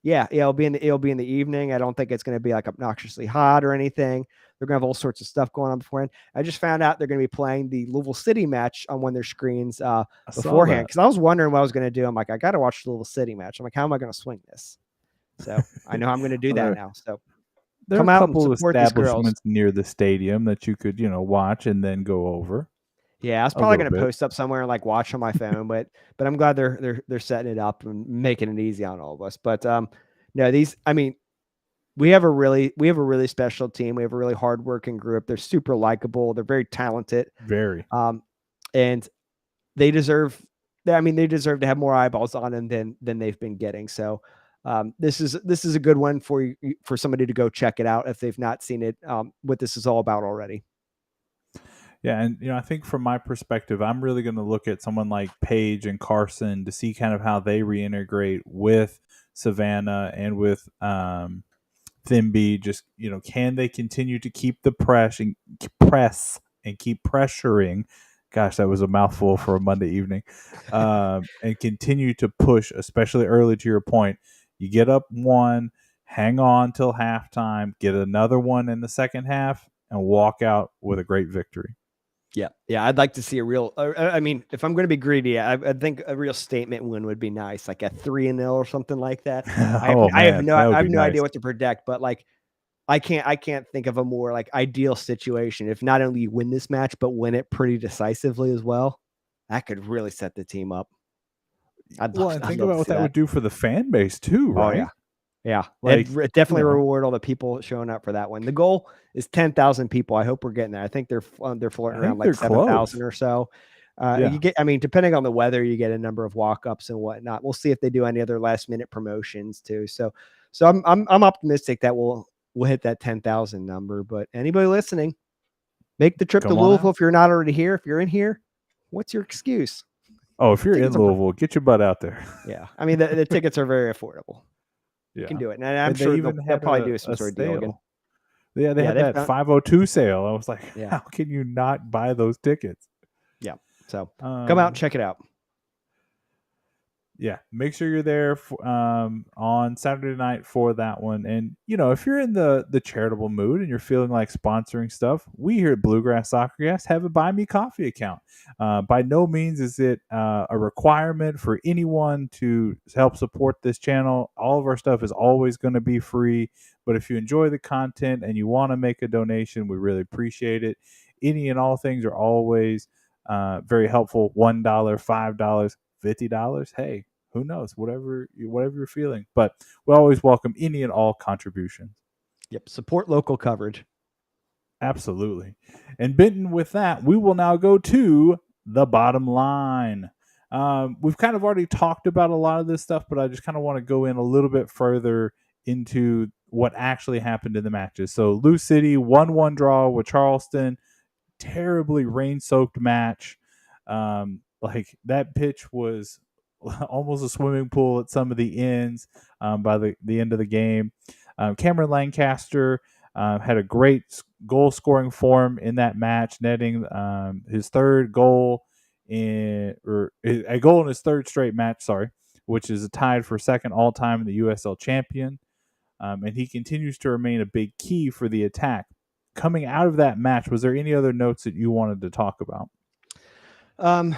Yeah, it'll be in the evening. I don't think it's going to be like obnoxiously hot or anything. They're going to have all sorts of stuff going on beforehand. I just found out they're going to be playing the Louisville City match on one of their screens I saw beforehand that. because I was wondering what I was going to do. I'm like, I got to watch the Louisville City match. I'm like, how am I going to swing this? So I know I'm going to do that Well, now. So there are a come out and couple of support these girls. establishments near the stadium that you could, watch and then go over Yeah, I was a probably little going to bit. post up somewhere and like watch on my phone, but I'm glad they're setting it up and making it easy on all of us. But no, I mean, we have a really special team. We have a really hardworking group. They're super likable. They're very talented. Very. And they deserve they deserve to have more eyeballs on them than they've been getting. So this is a good one for somebody to go check it out if they've not seen it. What this is all about already. Yeah, and I think from my perspective, I'm really going to look at someone like Paige and Carson to see kind of how they reintegrate with Savannah and with Thimby. Just can they continue to keep the press and keep pressuring? Gosh, that was a mouthful for a Monday evening. And continue to push, especially early. To your point, you get up one, hang on till halftime, get another one in the second half, and walk out with a great victory. Yeah. Yeah. I'd like to see a real, I mean, if I'm going to be greedy, I think a real statement win would be nice, like a 3-0 or something like that. Oh I have man, that would be no nice. idea what to predict, but like, I can't think of a more like ideal situation. If not only you win this match, but win it pretty decisively as well, that could really set the team up. Well, and I'd think love about to what see that that. would do for the fan base too, Oh yeah. right? Yeah, Like, definitely reward all the people showing up for that one. The goal is 10,000 people. I hope we're getting there. I think they're I floating around think like they're 7,000 close. or so. Yeah. You get, I mean, depending on the weather, you get a number of walk-ups and whatnot. We'll see if they do any other last-minute promotions too. So I'm optimistic that we'll hit that 10,000 number. But anybody listening, make the trip to Come on Louisville out. if you're not already here. If you're in here, what's your excuse? Oh, if you're Tickets in are, Louisville, get your butt out there. yeah. I mean, the tickets are very affordable. You can Yeah. do it, and I'm And they sure even they'll had probably do some a sort of deal again. sale. Yeah, they Yeah, had they've that done. 502 sale. I was like, Yeah, how can you not buy those tickets? yeah. So come out and Um, check it out. yeah, make sure you're there on Saturday night for that one. And if you're in the charitable mood and you're feeling like sponsoring stuff, we here at Bluegrass Soccercast have a Buy Me Coffee account. By no means is it a requirement for anyone to help support this channel. All of our stuff is always going to be free, but if you enjoy the content and you want to make a donation, we really appreciate it. Any and all things are always very helpful. $1, $5, $50. Hey, who knows? Whatever you're feeling, but we always welcome any and all contributions. Yep. Support local coverage. Absolutely. And Benton, with that, we will now go to the bottom line. We've kind of already talked about a lot of this stuff, but I just kind of want to go in a little bit further into what actually happened in the matches. So Lou City 1-1 draw with Charleston, terribly rain-soaked match. Like that pitch was almost a swimming pool at some of the ends by the end of the game. Cameron Lancaster had a great goal scoring form in that match, netting his third goal or a goal in his third straight match. Sorry, which is tied for second all time in the USL champion. And he continues to remain a big key for the attack. Coming out of that match, was there any other notes that you wanted to talk about? Um,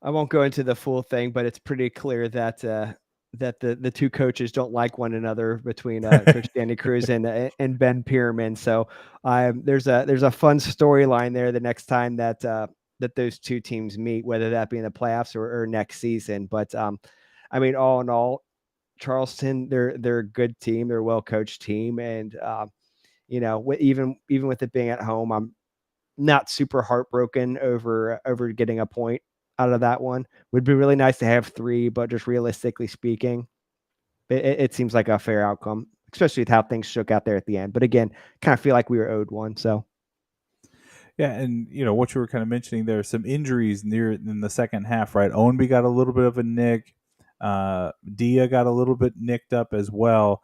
I won't go into the full thing, but it's pretty clear that that the two coaches don't like one another between Coach Danny Cruz and Ben Pierman. So there's a fun storyline there the next time that that those two teams meet, whether that be in the playoffs or next season. But I mean, all in all, Charleston, they're a good team, they're a well coached team, and even with it being at home, I'm not super heartbroken over getting a point out of that one. Would be really nice to have 3, but just realistically speaking, it seems like a fair outcome, especially with how things shook out there at the end. But again, kind of feel like we were owed one. So Yeah, and what you were kind of mentioning there, some injuries near in the second half, right? Ownby got a little bit of a nick. Dia got a little bit nicked up as well.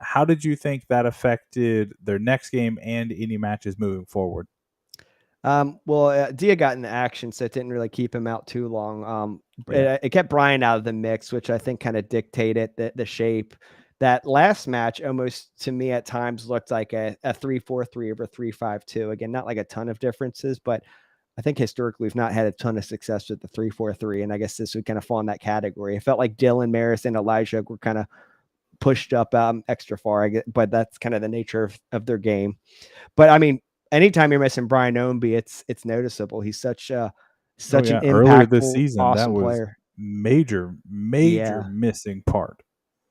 How did you think that affected their next game and any matches moving forward? Dia got in action, so it didn't really keep him out too long. Yeah. It kept Brian out of the mix, which I think kind of dictated the shape. That last match almost to me at times looked like a 3-4-3 over 3-5-2. Again, not like a ton of differences, but I think historically we've not had a ton of success with the 3-4-3, and I guess this would kind of fall in that category. It felt like Dylan, Maris, and Elijah were kind of pushed up extra far, but that's kind of the nature of their game. But I mean, anytime you're missing Brian Ownby, it's noticeable. He's such an Earlier this impactful, season, that awesome was player. major Yeah. missing part.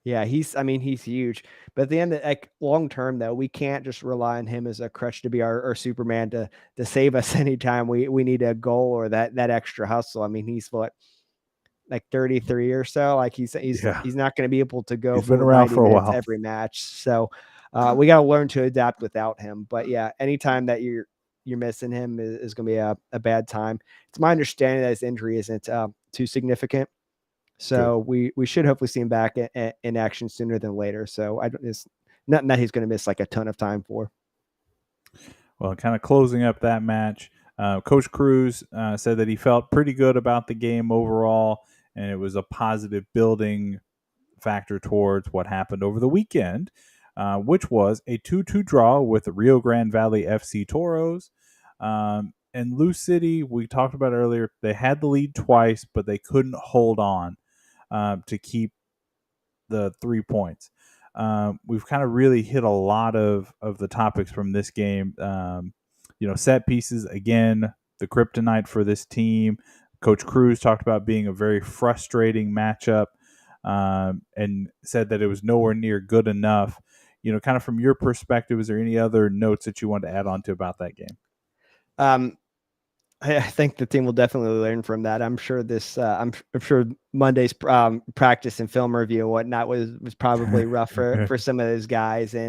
Yeah, he's huge. But at the end, like long term though, we can't just rely on him as a crutch to be our Superman to save us anytime we need a goal or that extra hustle. I mean, he's what, like 33 or so. Like Yeah, he's not going to be able to go he's been full around 90 for a minutes while. every match. So we got to learn to adapt without him. But yeah, anytime that you're missing him is going to be a bad time. It's my understanding that his injury isn't too significant. Good. So we should hopefully see him back in action sooner than later. So it's nothing that he's going to miss like a ton of time for. Well, kind of closing up that match, Coach Cruz said that he felt pretty good about the game overall, and it was a positive building factor towards what happened over the weekend, which was a 2-2 draw with the Rio Grande Valley FC Toros. And Lou City, we talked about earlier, they had the lead twice, but they couldn't hold on to keep the 3 points. We've kind of really hit a lot of the topics from this game. Set pieces, again, the kryptonite for this team. Coach Cruz talked about being a very frustrating matchup. and said that it was nowhere near good enough. Kind of from your perspective, is there any other notes that you want to add on to about that game? Um, I think the team will definitely learn from that. I'm sure this. I'm sure Monday's practice and film review and whatnot was probably rough for some of those guys, They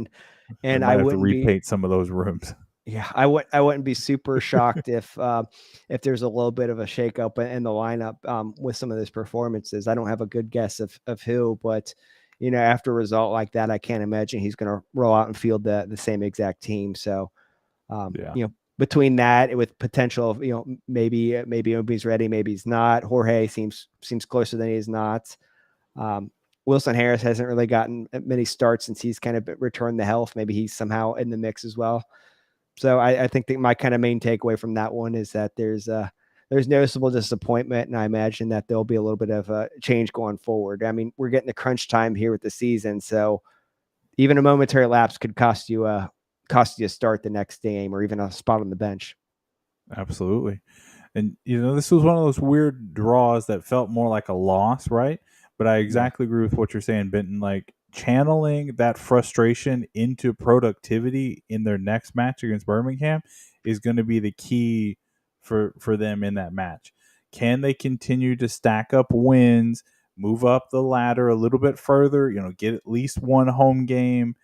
and I might have to wouldn't be. repaint some of those rooms. Yeah, I wouldn't be super shocked if there's a little bit of a shakeup in the lineup with some of those performances. I don't have a good guess of who, but after a result like that, I can't imagine he's going to roll out and field the same exact team. So Yeah, between that with potential of maybe Obi's ready, maybe he's not. Jorge seems closer than he is not. Um, Wilson Harris hasn't really gotten many starts since he's kind of returned the health. Maybe he's somehow in the mix as well. So I think that my kind of main takeaway from that one is that there's noticeable disappointment, and I imagine that there'll be a little bit of a change going forward. I mean, we're getting the crunch time here with the season, so even a momentary lapse could cost you a start the next game or even a spot on the bench. absolutely. And this was one of those weird draws that felt more like a loss, right? But I Yeah. exactly agree with what you're saying, Benton. Like channeling that frustration into productivity in their next match against Birmingham is going to be the key for them in that match. Can they continue to stack up wins, move up the ladder a little bit further? Get at least one home game,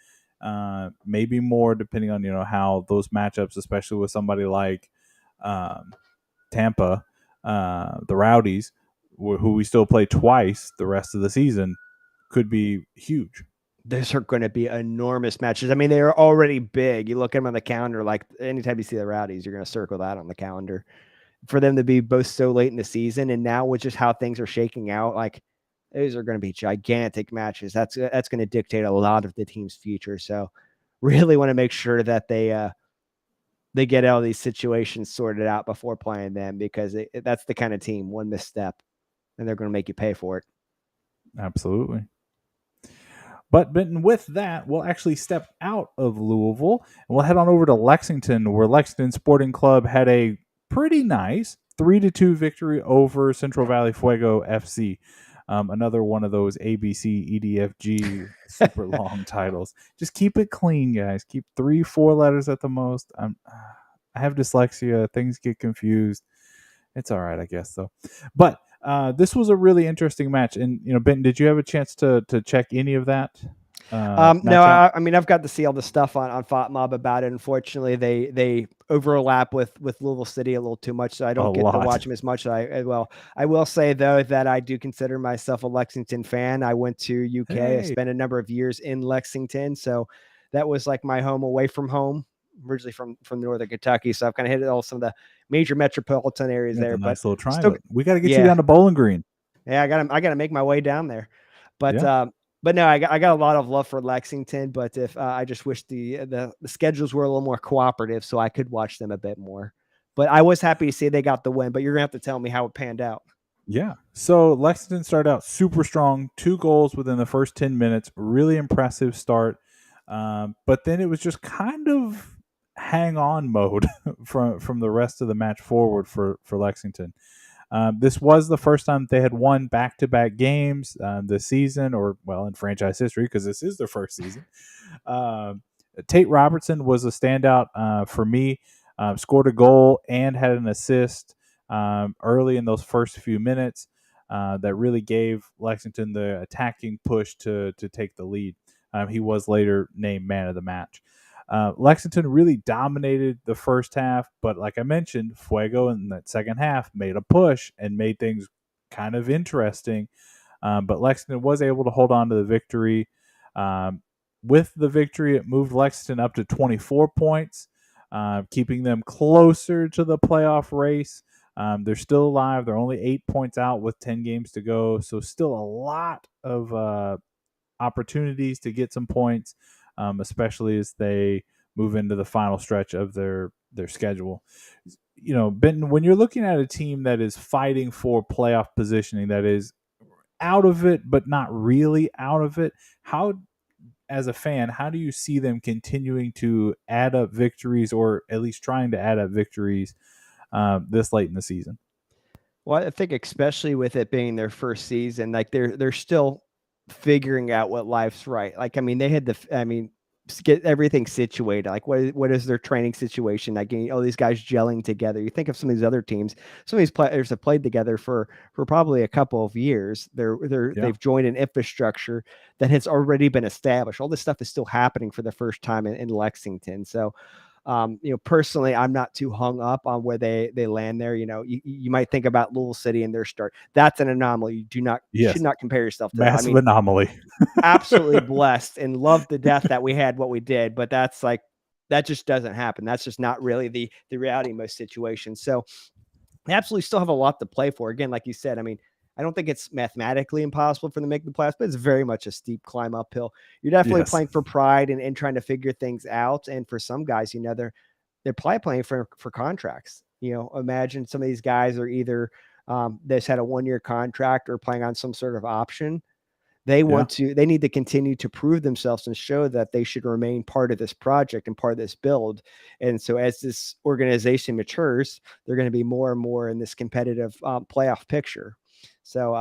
maybe more, depending on how those matchups, especially with somebody like. Um, Tampa, the Rowdies, who we still play twice the rest of the season, could be huge. Those are going to be enormous matches. I mean, they are already big. You look at them on the calendar, like anytime you see the Rowdies, you're going to circle that on the calendar. For them to be both so late in the season, and now with just how things are shaking out, like those are going to be gigantic matches. That's going to dictate a lot of the team's future. So, really want to make sure that they get all these situations sorted out before playing them because that's the kind of team, one misstep, and they're going to make you pay for it. Absolutely. But Benton, with that, we'll actually step out of Louisville and we'll head on over to Lexington, where Lexington Sporting Club had a pretty nice 3-2 victory over Central Valley Fuego FC. Another one of those ABC, EDFG super long titles. Just keep it clean, guys. Keep 3-4 letters at the most. I have dyslexia. Things get confused. It's all right, I guess, though. But this was a really interesting match. And, Ben, did you have a chance to check any of that No, match out? I mean I've got to see all the stuff on FotMob about it. Unfortunately, they overlap with Louisville City a little too much, so I A don't get to lot. watch them as much. I will say though that I do consider myself a Lexington fan. I went to UK. I Hey. spent a number of years in Lexington, so that was like my home away from home. Originally from northern Kentucky, so I've kind of hit all some of the major metropolitan areas You got there. the But nice little still, triangle. We got to get you yeah, down to Bowling Green. yeah, I gotta make my way down there. But Yeah. but no, I got a lot of love for Lexington. But if I just wish the schedules were a little more cooperative, so I could watch them a bit more. But I was happy to see they got the win. But you're gonna have to tell me how it panned out. Yeah. So Lexington started out super strong, 2 goals within the first 10 minutes. Really impressive start. But then it was just kind of hang on mode from the rest of the match forward for Lexington. This was the first time they had won back to back games this season, or, well, in franchise history, because this is their first season. Um, Tate Robertson was a standout for me, scored a goal and had an assist early in those first few minutes that really gave Lexington the attacking push to take the lead. He was later named man of the match. Lexington really dominated the first half, but like I mentioned, Fuego in that second half made a push and made things kind of interesting. But Lexington was able to hold on to the victory. Um, with the victory, it moved Lexington up to 24 points, keeping them closer to the playoff race. They're still alive. They're only 8 points out with 10 games to go. So, still a lot of opportunities to get some points, especially as they move into the final stretch of their schedule. Benton, when you're looking at a team that is fighting for playoff positioning, that is out of it but not really out of it, how, as a fan, how do you see them continuing to add up victories, or at least trying to add up victories this late in the season? Well, I think especially with it being their first season, like they're still figuring out what life's right. Like, I mean, they had get everything situated. Like, what is their training situation? Like, all these guys gelling together. You think of some of these other teams. Some of these players have played together for probably a couple of years. Yeah. They've joined an infrastructure that has already been established. All this stuff is still happening for the first time in Lexington. So, personally, I'm not too hung up on where they land there. You might think about Louisville City and their start. That's an anomaly. You should Yes. not compare yourself to that. I Massive mean, anomaly. absolutely blessed and love to death that we had what we did, but that just doesn't happen. That's just not really the reality in most situations. So they absolutely still have a lot to play for. Again, like you said, I mean, I don't think it's mathematically impossible for them to make the playoffs, but it's very much a steep climb uphill. You're definitely Yes. playing for pride and trying to figure things out. And for some guys, they're probably playing for contracts. Imagine some of these guys are either they just had a 1-year contract or playing on some sort of option. Yeah. They need to continue to prove themselves and show that they should remain part of this project and part of this build. And so as this organization matures, they're going to be more and more in this competitive playoff picture. So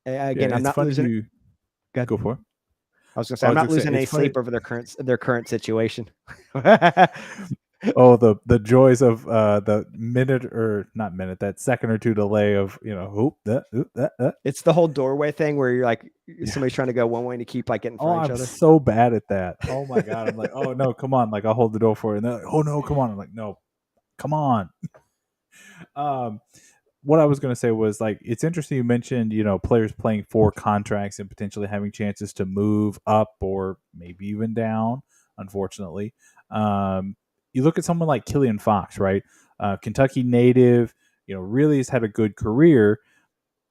Yeah. again, I'm It's not funny losing. you Good. go for it. I was going to say I I'm was not gonna say losing it's any funny. sleep over their current situation. Oh, the joys of the minute or not minute, that second or two delay of oop, that. It's the whole doorway thing where you're like Yeah. somebody's trying to go one way and to keep like getting in Oh, front of each I'm other. so bad at that. Oh my god. I'm like, oh no, come on. Like I'll hold the door for it. And they're like, oh no, come on. I'm like, no, come on. Um, what I was going to say was like it's interesting you mentioned players playing for contracts and potentially having chances to move up or maybe even down. Unfortunately, you look at someone like Killian Fox, right? Kentucky native, really has had a good career,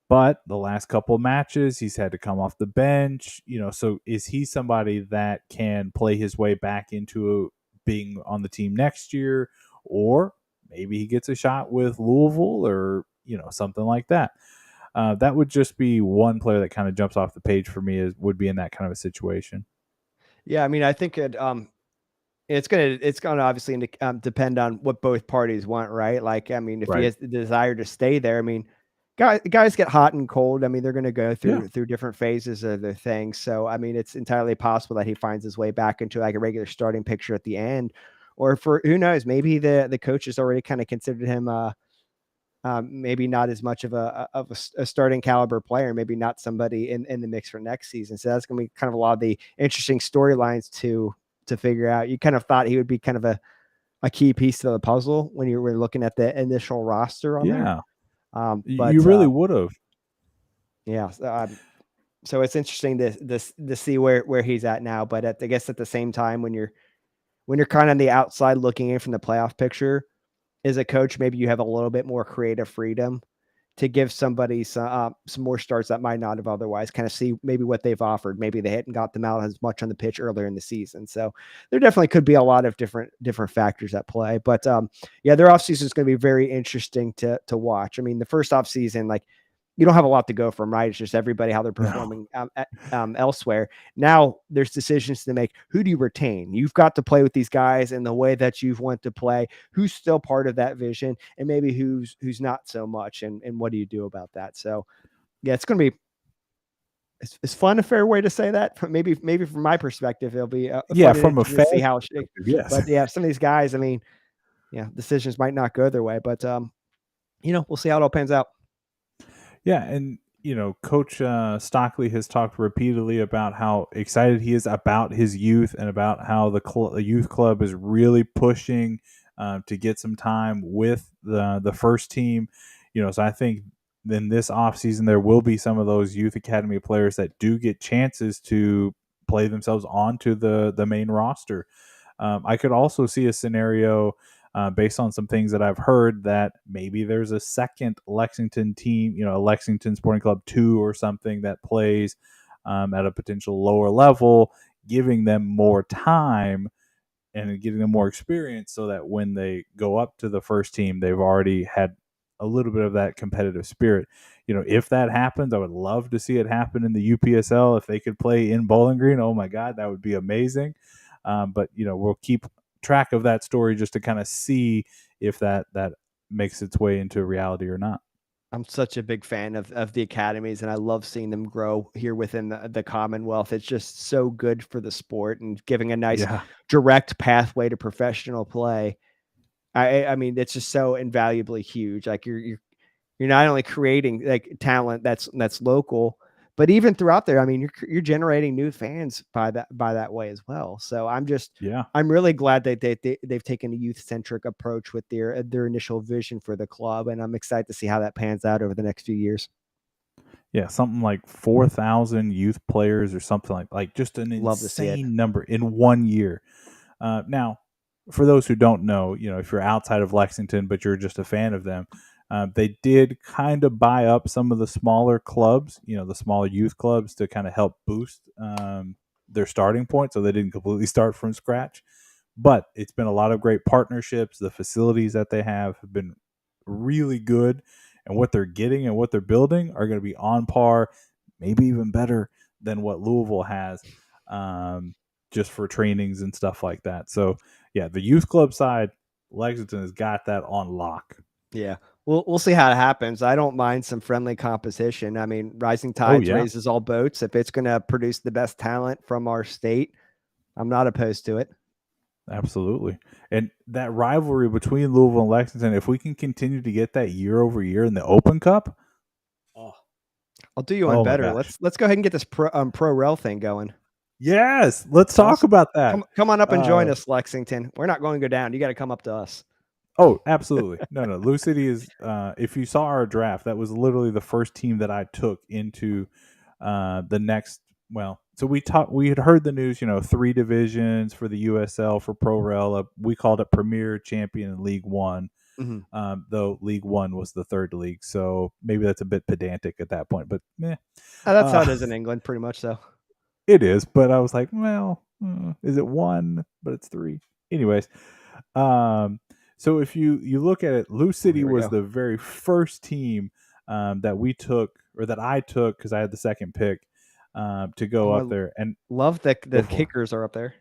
but the last couple of matches he's had to come off the bench. So is he somebody that can play his way back into being on the team next year, or maybe he gets a shot with Louisville or something like that. That would just be one player that kind of jumps off the page for me, would be in that kind of a situation. Yeah, I mean, I think it's gonna obviously depend on what both parties want, right? Like, I mean, if he Right. has the desire to stay there, I mean, guys get hot and cold. I mean, they're gonna go Yeah. through different phases of their thing. So, I mean, it's entirely possible that he finds his way back into like a regular starting picture at the end, or for who knows, maybe the coach has already kind of considered him maybe not as much of a starting caliber player, maybe not somebody in the mix for next season. So that's going to be kind of a lot of the interesting storylines to figure out. You kind of thought he would be kind of a key piece to the puzzle when you were looking at the initial roster on there. Yeah. You But really would have. yeah, so it's interesting to see where he's at now. But I guess at the same time, when you're kind of on the outside looking in from the playoff picture, as a coach, maybe you have a little bit more creative freedom to give somebody some more starts that might not have otherwise. Kind of see maybe what they've offered. Maybe they hadn't got them out as much on the pitch earlier in the season. So there definitely could be a lot of different factors at play. But yeah, their offseason is going to be very interesting to watch. I mean, the first offseason, like you don't have a lot to go from, right? It's just everybody how they're No. performing elsewhere. Now there's decisions to make. Who do you retain? You've got to play with these guys in the way that you've want to play. Who's still part of that vision, and maybe who's not so much, and what do you do about that? So yeah, it's going to be it's fun, a fair way to say that. Maybe from my perspective, it'll be Yeah, fun and from a interesting to fan see how. perspective, yes. But yeah, some of these guys, I mean, yeah, decisions might not go their way, but we'll see how it all pans out. Yeah, and Coach Stockley has talked repeatedly about how excited he is about his youth and about how the youth club is really pushing to get some time with the first team. So I think in this offseason there will be some of those youth academy players that do get chances to play themselves onto the main roster. I could also see a scenario based on some things that I've heard that maybe there's a second Lexington team, a Lexington Sporting Club 2 or something that plays at a potential lower level, giving them more time and getting them more experience so that when they go up to the first team, they've already had a little bit of that competitive spirit. If that happens, I would love to see it happen in the UPSL. If they could play in Bowling Green, oh my God, that would be amazing. But we'll keep track of that story just to kind of see if that makes its way into reality or not. I'm such a big fan of the academies, and I love seeing them grow here within the Commonwealth. It's just so good for the sport and giving a nice Yeah. direct pathway to professional play. I mean, it's just so invaluably huge. Like you're not only creating like talent that's local, but even throughout there, I mean, you're generating new fans by that way as well. So Yeah. I'm really glad that they've taken a youth centric approach with their initial vision for the club, and I'm excited to see how that pans out over the next few years. Yeah, something like 4,000 youth players or something like just an Love to see it. insane number in 1 year. Now, for those who don't know, if you're outside of Lexington but you're just a fan of them, they did kind of buy up some of the smaller clubs, the smaller youth clubs to kind of help boost their starting point, so they didn't completely start from scratch. But it's been a lot of great partnerships. The facilities that they have been really good, and what they're getting and what they're building are going to be on par, maybe even better than what Louisville has, um, just for trainings and stuff like that. So, yeah, the youth club side, Lexington has got that on lock. Yeah. We'll see how it happens. I don't mind some friendly competition. I mean, rising Oh, tides yeah, raises all boats. If it's going to produce the best talent from our state, I'm not opposed to it. absolutely. And that rivalry between Louisville and Lexington, if we can continue to get that year over year in the Open Cup, oh, I'll do you one oh my better. gosh. Let's go ahead and get this pro rel thing going. Yes, let's talk Awesome. about that. Come on up and join Uh, us, Lexington. We're not going to go down. You got to come up to us. oh, absolutely. No, no. Lou City is. If you saw our draft, that was literally the first team that I took into the next. Well, so we talked. We had heard the news. 3 divisions for the USL for Pro Rel. We called it Premier, Champion, and League One. Mhm. Though League One was the third league, so maybe that's a bit pedantic at that point. But meh. That's how Uh, it is in England, pretty much. So it is. But I was like, well, is it one? But it's three. Anyways, um, so if you look at it, Lou oh, City here we was go. the very first team that we took, or that I took, because I had the second pick to go Oh, up there and love the go for. kickers are up there.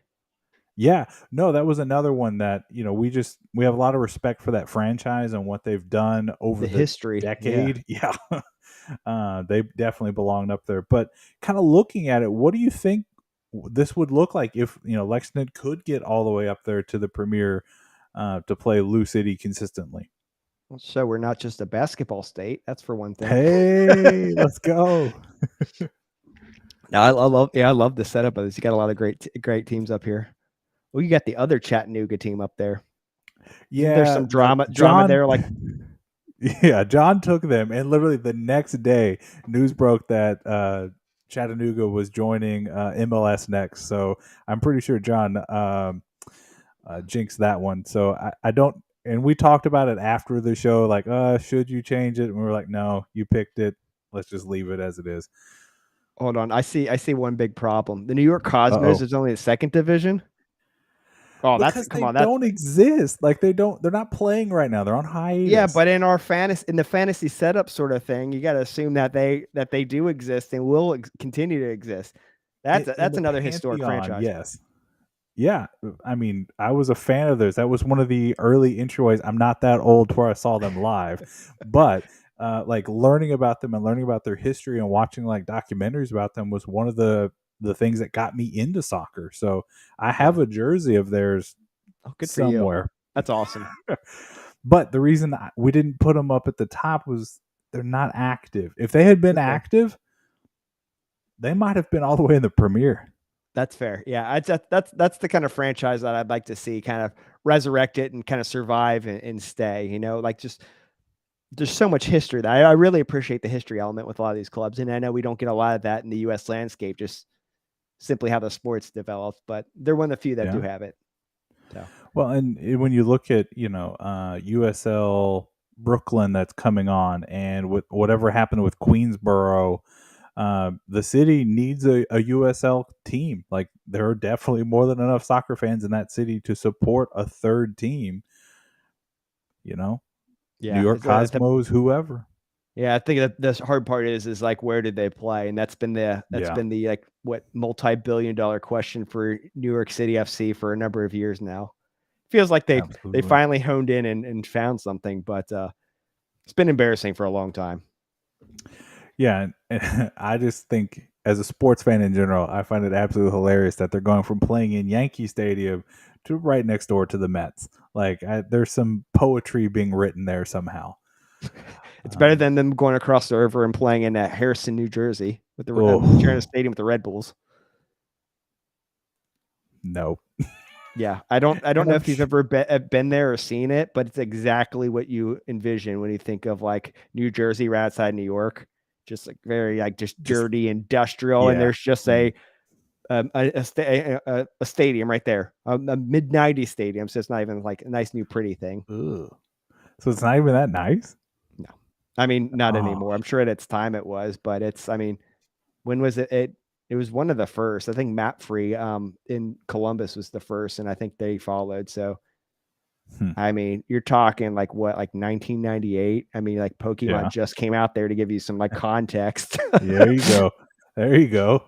Yeah, no, that was another one that we have a lot of respect for that franchise and what they've done over The the history, yeah. decade. Yeah, they definitely belonged up there. But kind of looking at it, what do you think this would look like if Lexington could get all the way up there to the Premier to play Lou City consistently? So we're not just a basketball state. That's for one thing. Hey, let's go. No, I love the setup of this. You got a lot of great teams up here. Well, you got the other Chattanooga team up there. Isn't there Yeah, some no, drama John. there? Like Yeah, John took them, and literally the next day, news broke that Chattanooga was joining MLS next. So I'm pretty sure John jinxed that one. So I don't. And we talked about it after the show, like, should you change it? And we were like, no, you picked it. Let's just leave it as it is. hold on, I see one big problem. The New York Uh Cosmos oh. is only the second division. Oh, that's Because come they on, that's don't exist. Like they don't. They're not playing right now. They're on yeah, hiatus. but in the fantasy setup sort of thing, you got to assume that they do exist and will continue to exist. In That's the another historic pantheon, franchise. yes. Yeah, I mean, I was a fan of theirs. That was one of the early entryways. I'm not that old to where I saw them live, but like learning about them and learning about their history and watching like documentaries about them was one of the things that got me into soccer. So I have Yeah. a jersey of theirs Oh, good for you. somewhere. That's awesome. But the reason we didn't put them up at the top was they're not active. If they had been That's fair. active, they might have been all the way in the premiere. That's fair. Yeah, that's the kind of franchise that I'd like to see kind of resurrect it and kind of survive and stay. You know, like just there's so much history that I really appreciate the history element with a lot of these clubs, and I know we don't get a lot of that in the U.S. landscape, just simply how the sports developed. But they're one of the few that do Yeah. have it. So Well, and when you look at USL Brooklyn that's coming on, and with whatever happened with Queensboro, the city needs a USL team. Like there are definitely more than enough soccer fans in that city to support a third team. You know, New yeah, York it's a Cosmos, whoever. yeah. I think that the hard part is like where did they play, and that's Yeah, been the like what multi-billion-dollar question for New York City FC for a number of years now. Feels like they absolutely. finally honed in and found something, but It's been embarrassing for a long time. Yeah, and I just think as a sports fan in general, I find it absolutely hilarious that they're going from playing in Yankee Stadium to right next door to the Mets. Like, there's some poetry being written there somehow. It's better Um, than them going across the river and playing in Harrison, New Jersey, with the sharing a oh stadium with the Red Bulls. no, Yeah, I don't and know I'm if you've ever been there or seen it, but it's exactly what you envision when you think of like New Jersey right outside New York, just like very like just just dirty industrial, and yeah. there's just Mm. a stadium right there, a mid '90s stadium, so it's not even like a nice new pretty thing. Ugh. So it's not even that nice. No, I mean not Oh, anymore. I'm sure at its time it was, but I mean, when was it? It was one of the first. I think Map Free in Columbus was the first, and I think they followed. So hmm. I mean, you're talking like what, like 1998? I mean, like Pokemon Yeah. just came out there to give you some like context. There you go. There you go.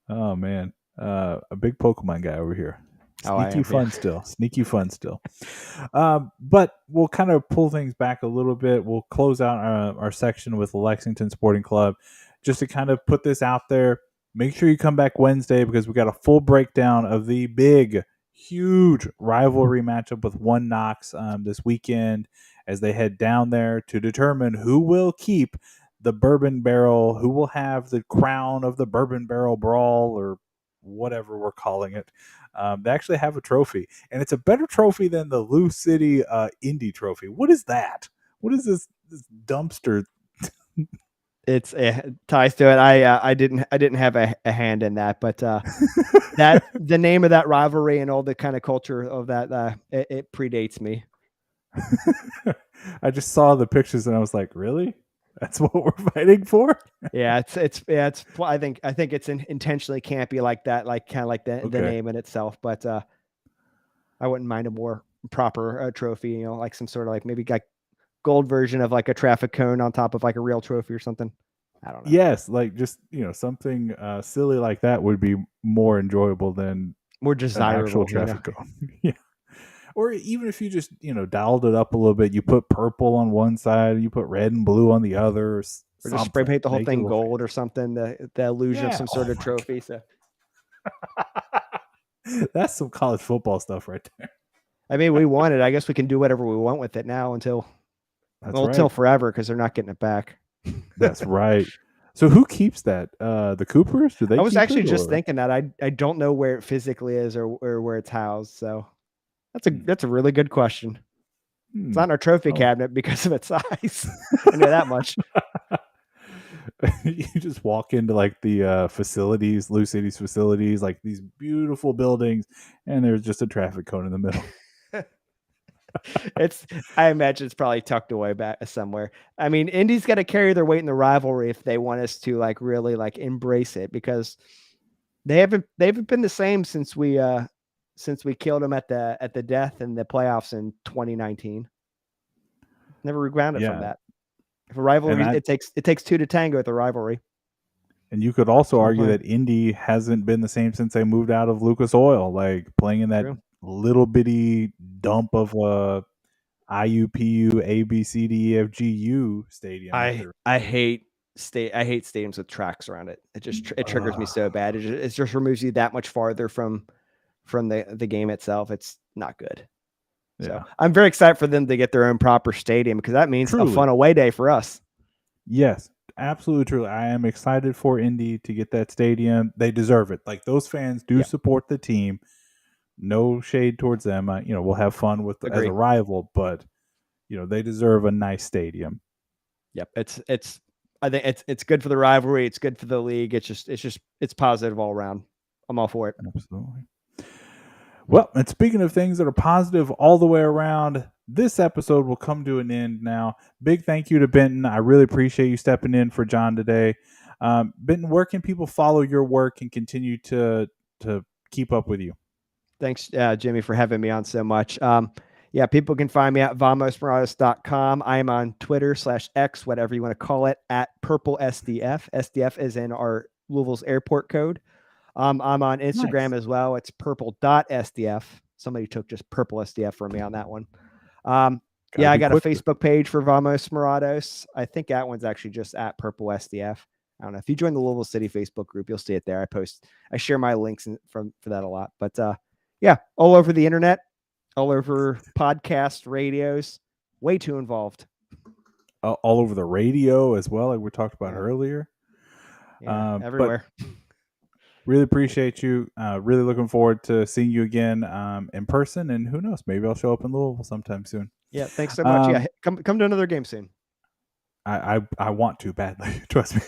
Oh man, a big Pokemon guy over here. Oh, I Sneaky am. Yeah. fun still. Sneaky fun still. But we'll kind of pull things back a little bit. We'll close out our section with the Lexington Sporting Club, just to kind of put this out there. Make sure you come back Wednesday because we got a full breakdown of the big, huge rivalry matchup with One Knox this weekend as they head down there to determine who will keep the bourbon barrel, who will have the crown of the bourbon barrel brawl or whatever we're calling it. They actually have a trophy, and it's a better trophy than the Lou City Indy trophy. What is that? What is this dumpster? It's ties to it. I didn't have a hand in that, but that the name of that rivalry and all the kind of culture of that it predates me. I just saw the pictures and I was like, really? That's what we're fighting for? Yeah, it's. I think it's intentionally campy like that, like kind of like the Okay. name in itself. But I wouldn't mind a more proper trophy. You know, like some sort of like maybe like gold version of like a traffic cone on top of like a real trophy or something. I don't know. Yes, like just something silly like that would be more enjoyable than More an actual desirable, you know, traffic cone. Yeah. Or even if you just dialed it up a little bit, you put purple on one side, you put red and blue on the other, or or just spray something. paint the whole Make it a thing little gold or something. The illusion of yeah. some Oh sort of my trophy. So god, that's some college football stuff right there. I mean, we won it. I guess we can do whatever we want with it now until That's well until right. forever because they're not getting it back. That's right. So who keeps that? The Coopers? Do I they was keep actually it just or? thinking that I don't know where it physically is or where it's housed. So Hmm. that's a really good question. It's Hmm. not in our trophy Oh. cabinet because of its size. I know that much. You just walk into like the facilities, Lou City's facilities, like these beautiful buildings, and there's just a traffic cone in the middle. It's I imagine it's probably tucked away back somewhere. I mean, Indy's got to carry their weight in the rivalry if they want us to like really like embrace it because they haven't been the same since we killed them at the death in the playoffs in 2019. Never rebounded from Yeah, that. If a and rivalry, that it takes two to tango with a rivalry. and you could also That's what I'm argue playing. that Indy hasn't been the same since they moved out of Lucas Oil, like playing in that True. little bitty dump of a IUPU ABCDEFGU stadium that I they're. I hate I hate stadiums with tracks around it. It just it triggers me so bad. It just removes you that much farther from the game itself. It's not good. So Yeah, I'm very excited for them to get their own proper stadium because that means a truly. fun away day for us. Yes, absolutely true. I am excited for Indy to get that stadium. They deserve it. Like those fans do Yep. support the team. No shade towards them. We'll have fun with as a Agree. rival, but they deserve a nice stadium. Yep. It's I think it's good for the rivalry. It's good for the league. It's positive all around. I'm all for it. Absolutely. Well, and speaking of things that are positive all the way around, this episode will come to an end now. Big thank you to Benton. I really appreciate you stepping in for John today. Benton, where can people follow your work and continue to keep up with you? Thanks, Jimmie, for having me on so much. Yeah, people can find me at vamosmorales.com. I am on Twitter/X, whatever you want to call it, at purple SDF. SDF is in our Louisville's airport code. I'm on Nice. Instagram as well. It's purple.sdf. Somebody took just purple SDF from me on that one. Um, Got to Yeah, I be got a quick with it. Facebook page for Vamos Morados. I think that one's actually just at Purple SDF. I don't know. If you join the Louisville City Facebook group, you'll see it there. I share my links for that a lot. But yeah, all over the internet, all over podcasts, radios, way too involved. All over the radio as well, like we talked about Yeah, earlier. yeah, But everywhere. really appreciate you. Really looking forward to seeing you again in person, and who knows, maybe I'll show up in Louisville sometime soon. Yeah, thanks so much. Yeah, Um, come to another game soon. I want to badly, trust me.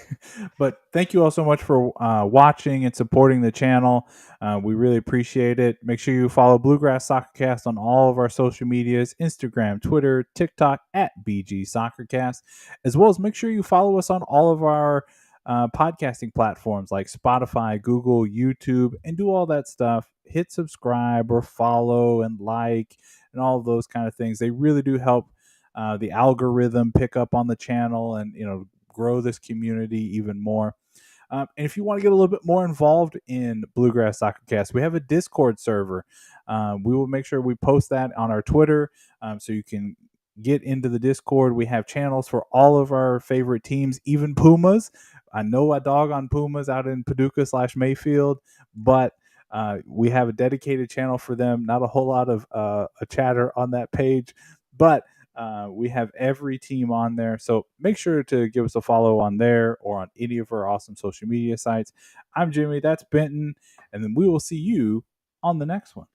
But thank you all so much for watching and supporting the channel. We really appreciate it. Make sure you follow Bluegrass Soccercast on all of our social medias: Instagram, Twitter, TikTok at BG Soccercast, as well as make sure you follow us on all of our podcasting platforms like Spotify, Google, YouTube, and do all that stuff. Hit subscribe or follow and like and all of those kind of things. They really do help the algorithm pick up on the channel and grow this community even more. And if you want to get a little bit more involved in Bluegrass Soccercast, we have a Discord server. We will make sure we post that on our Twitter, so you can get into the Discord. We have channels for all of our favorite teams, even Pumas. I know I dog on Pumas out in Paducah/Mayfield, but we have a dedicated channel for them. Not a whole lot of a chatter on that page, but we have every team on there. So make sure to give us a follow on there or on any of our awesome social media sites. I'm Jimmie. That's Benton. And then we will see you on the next one.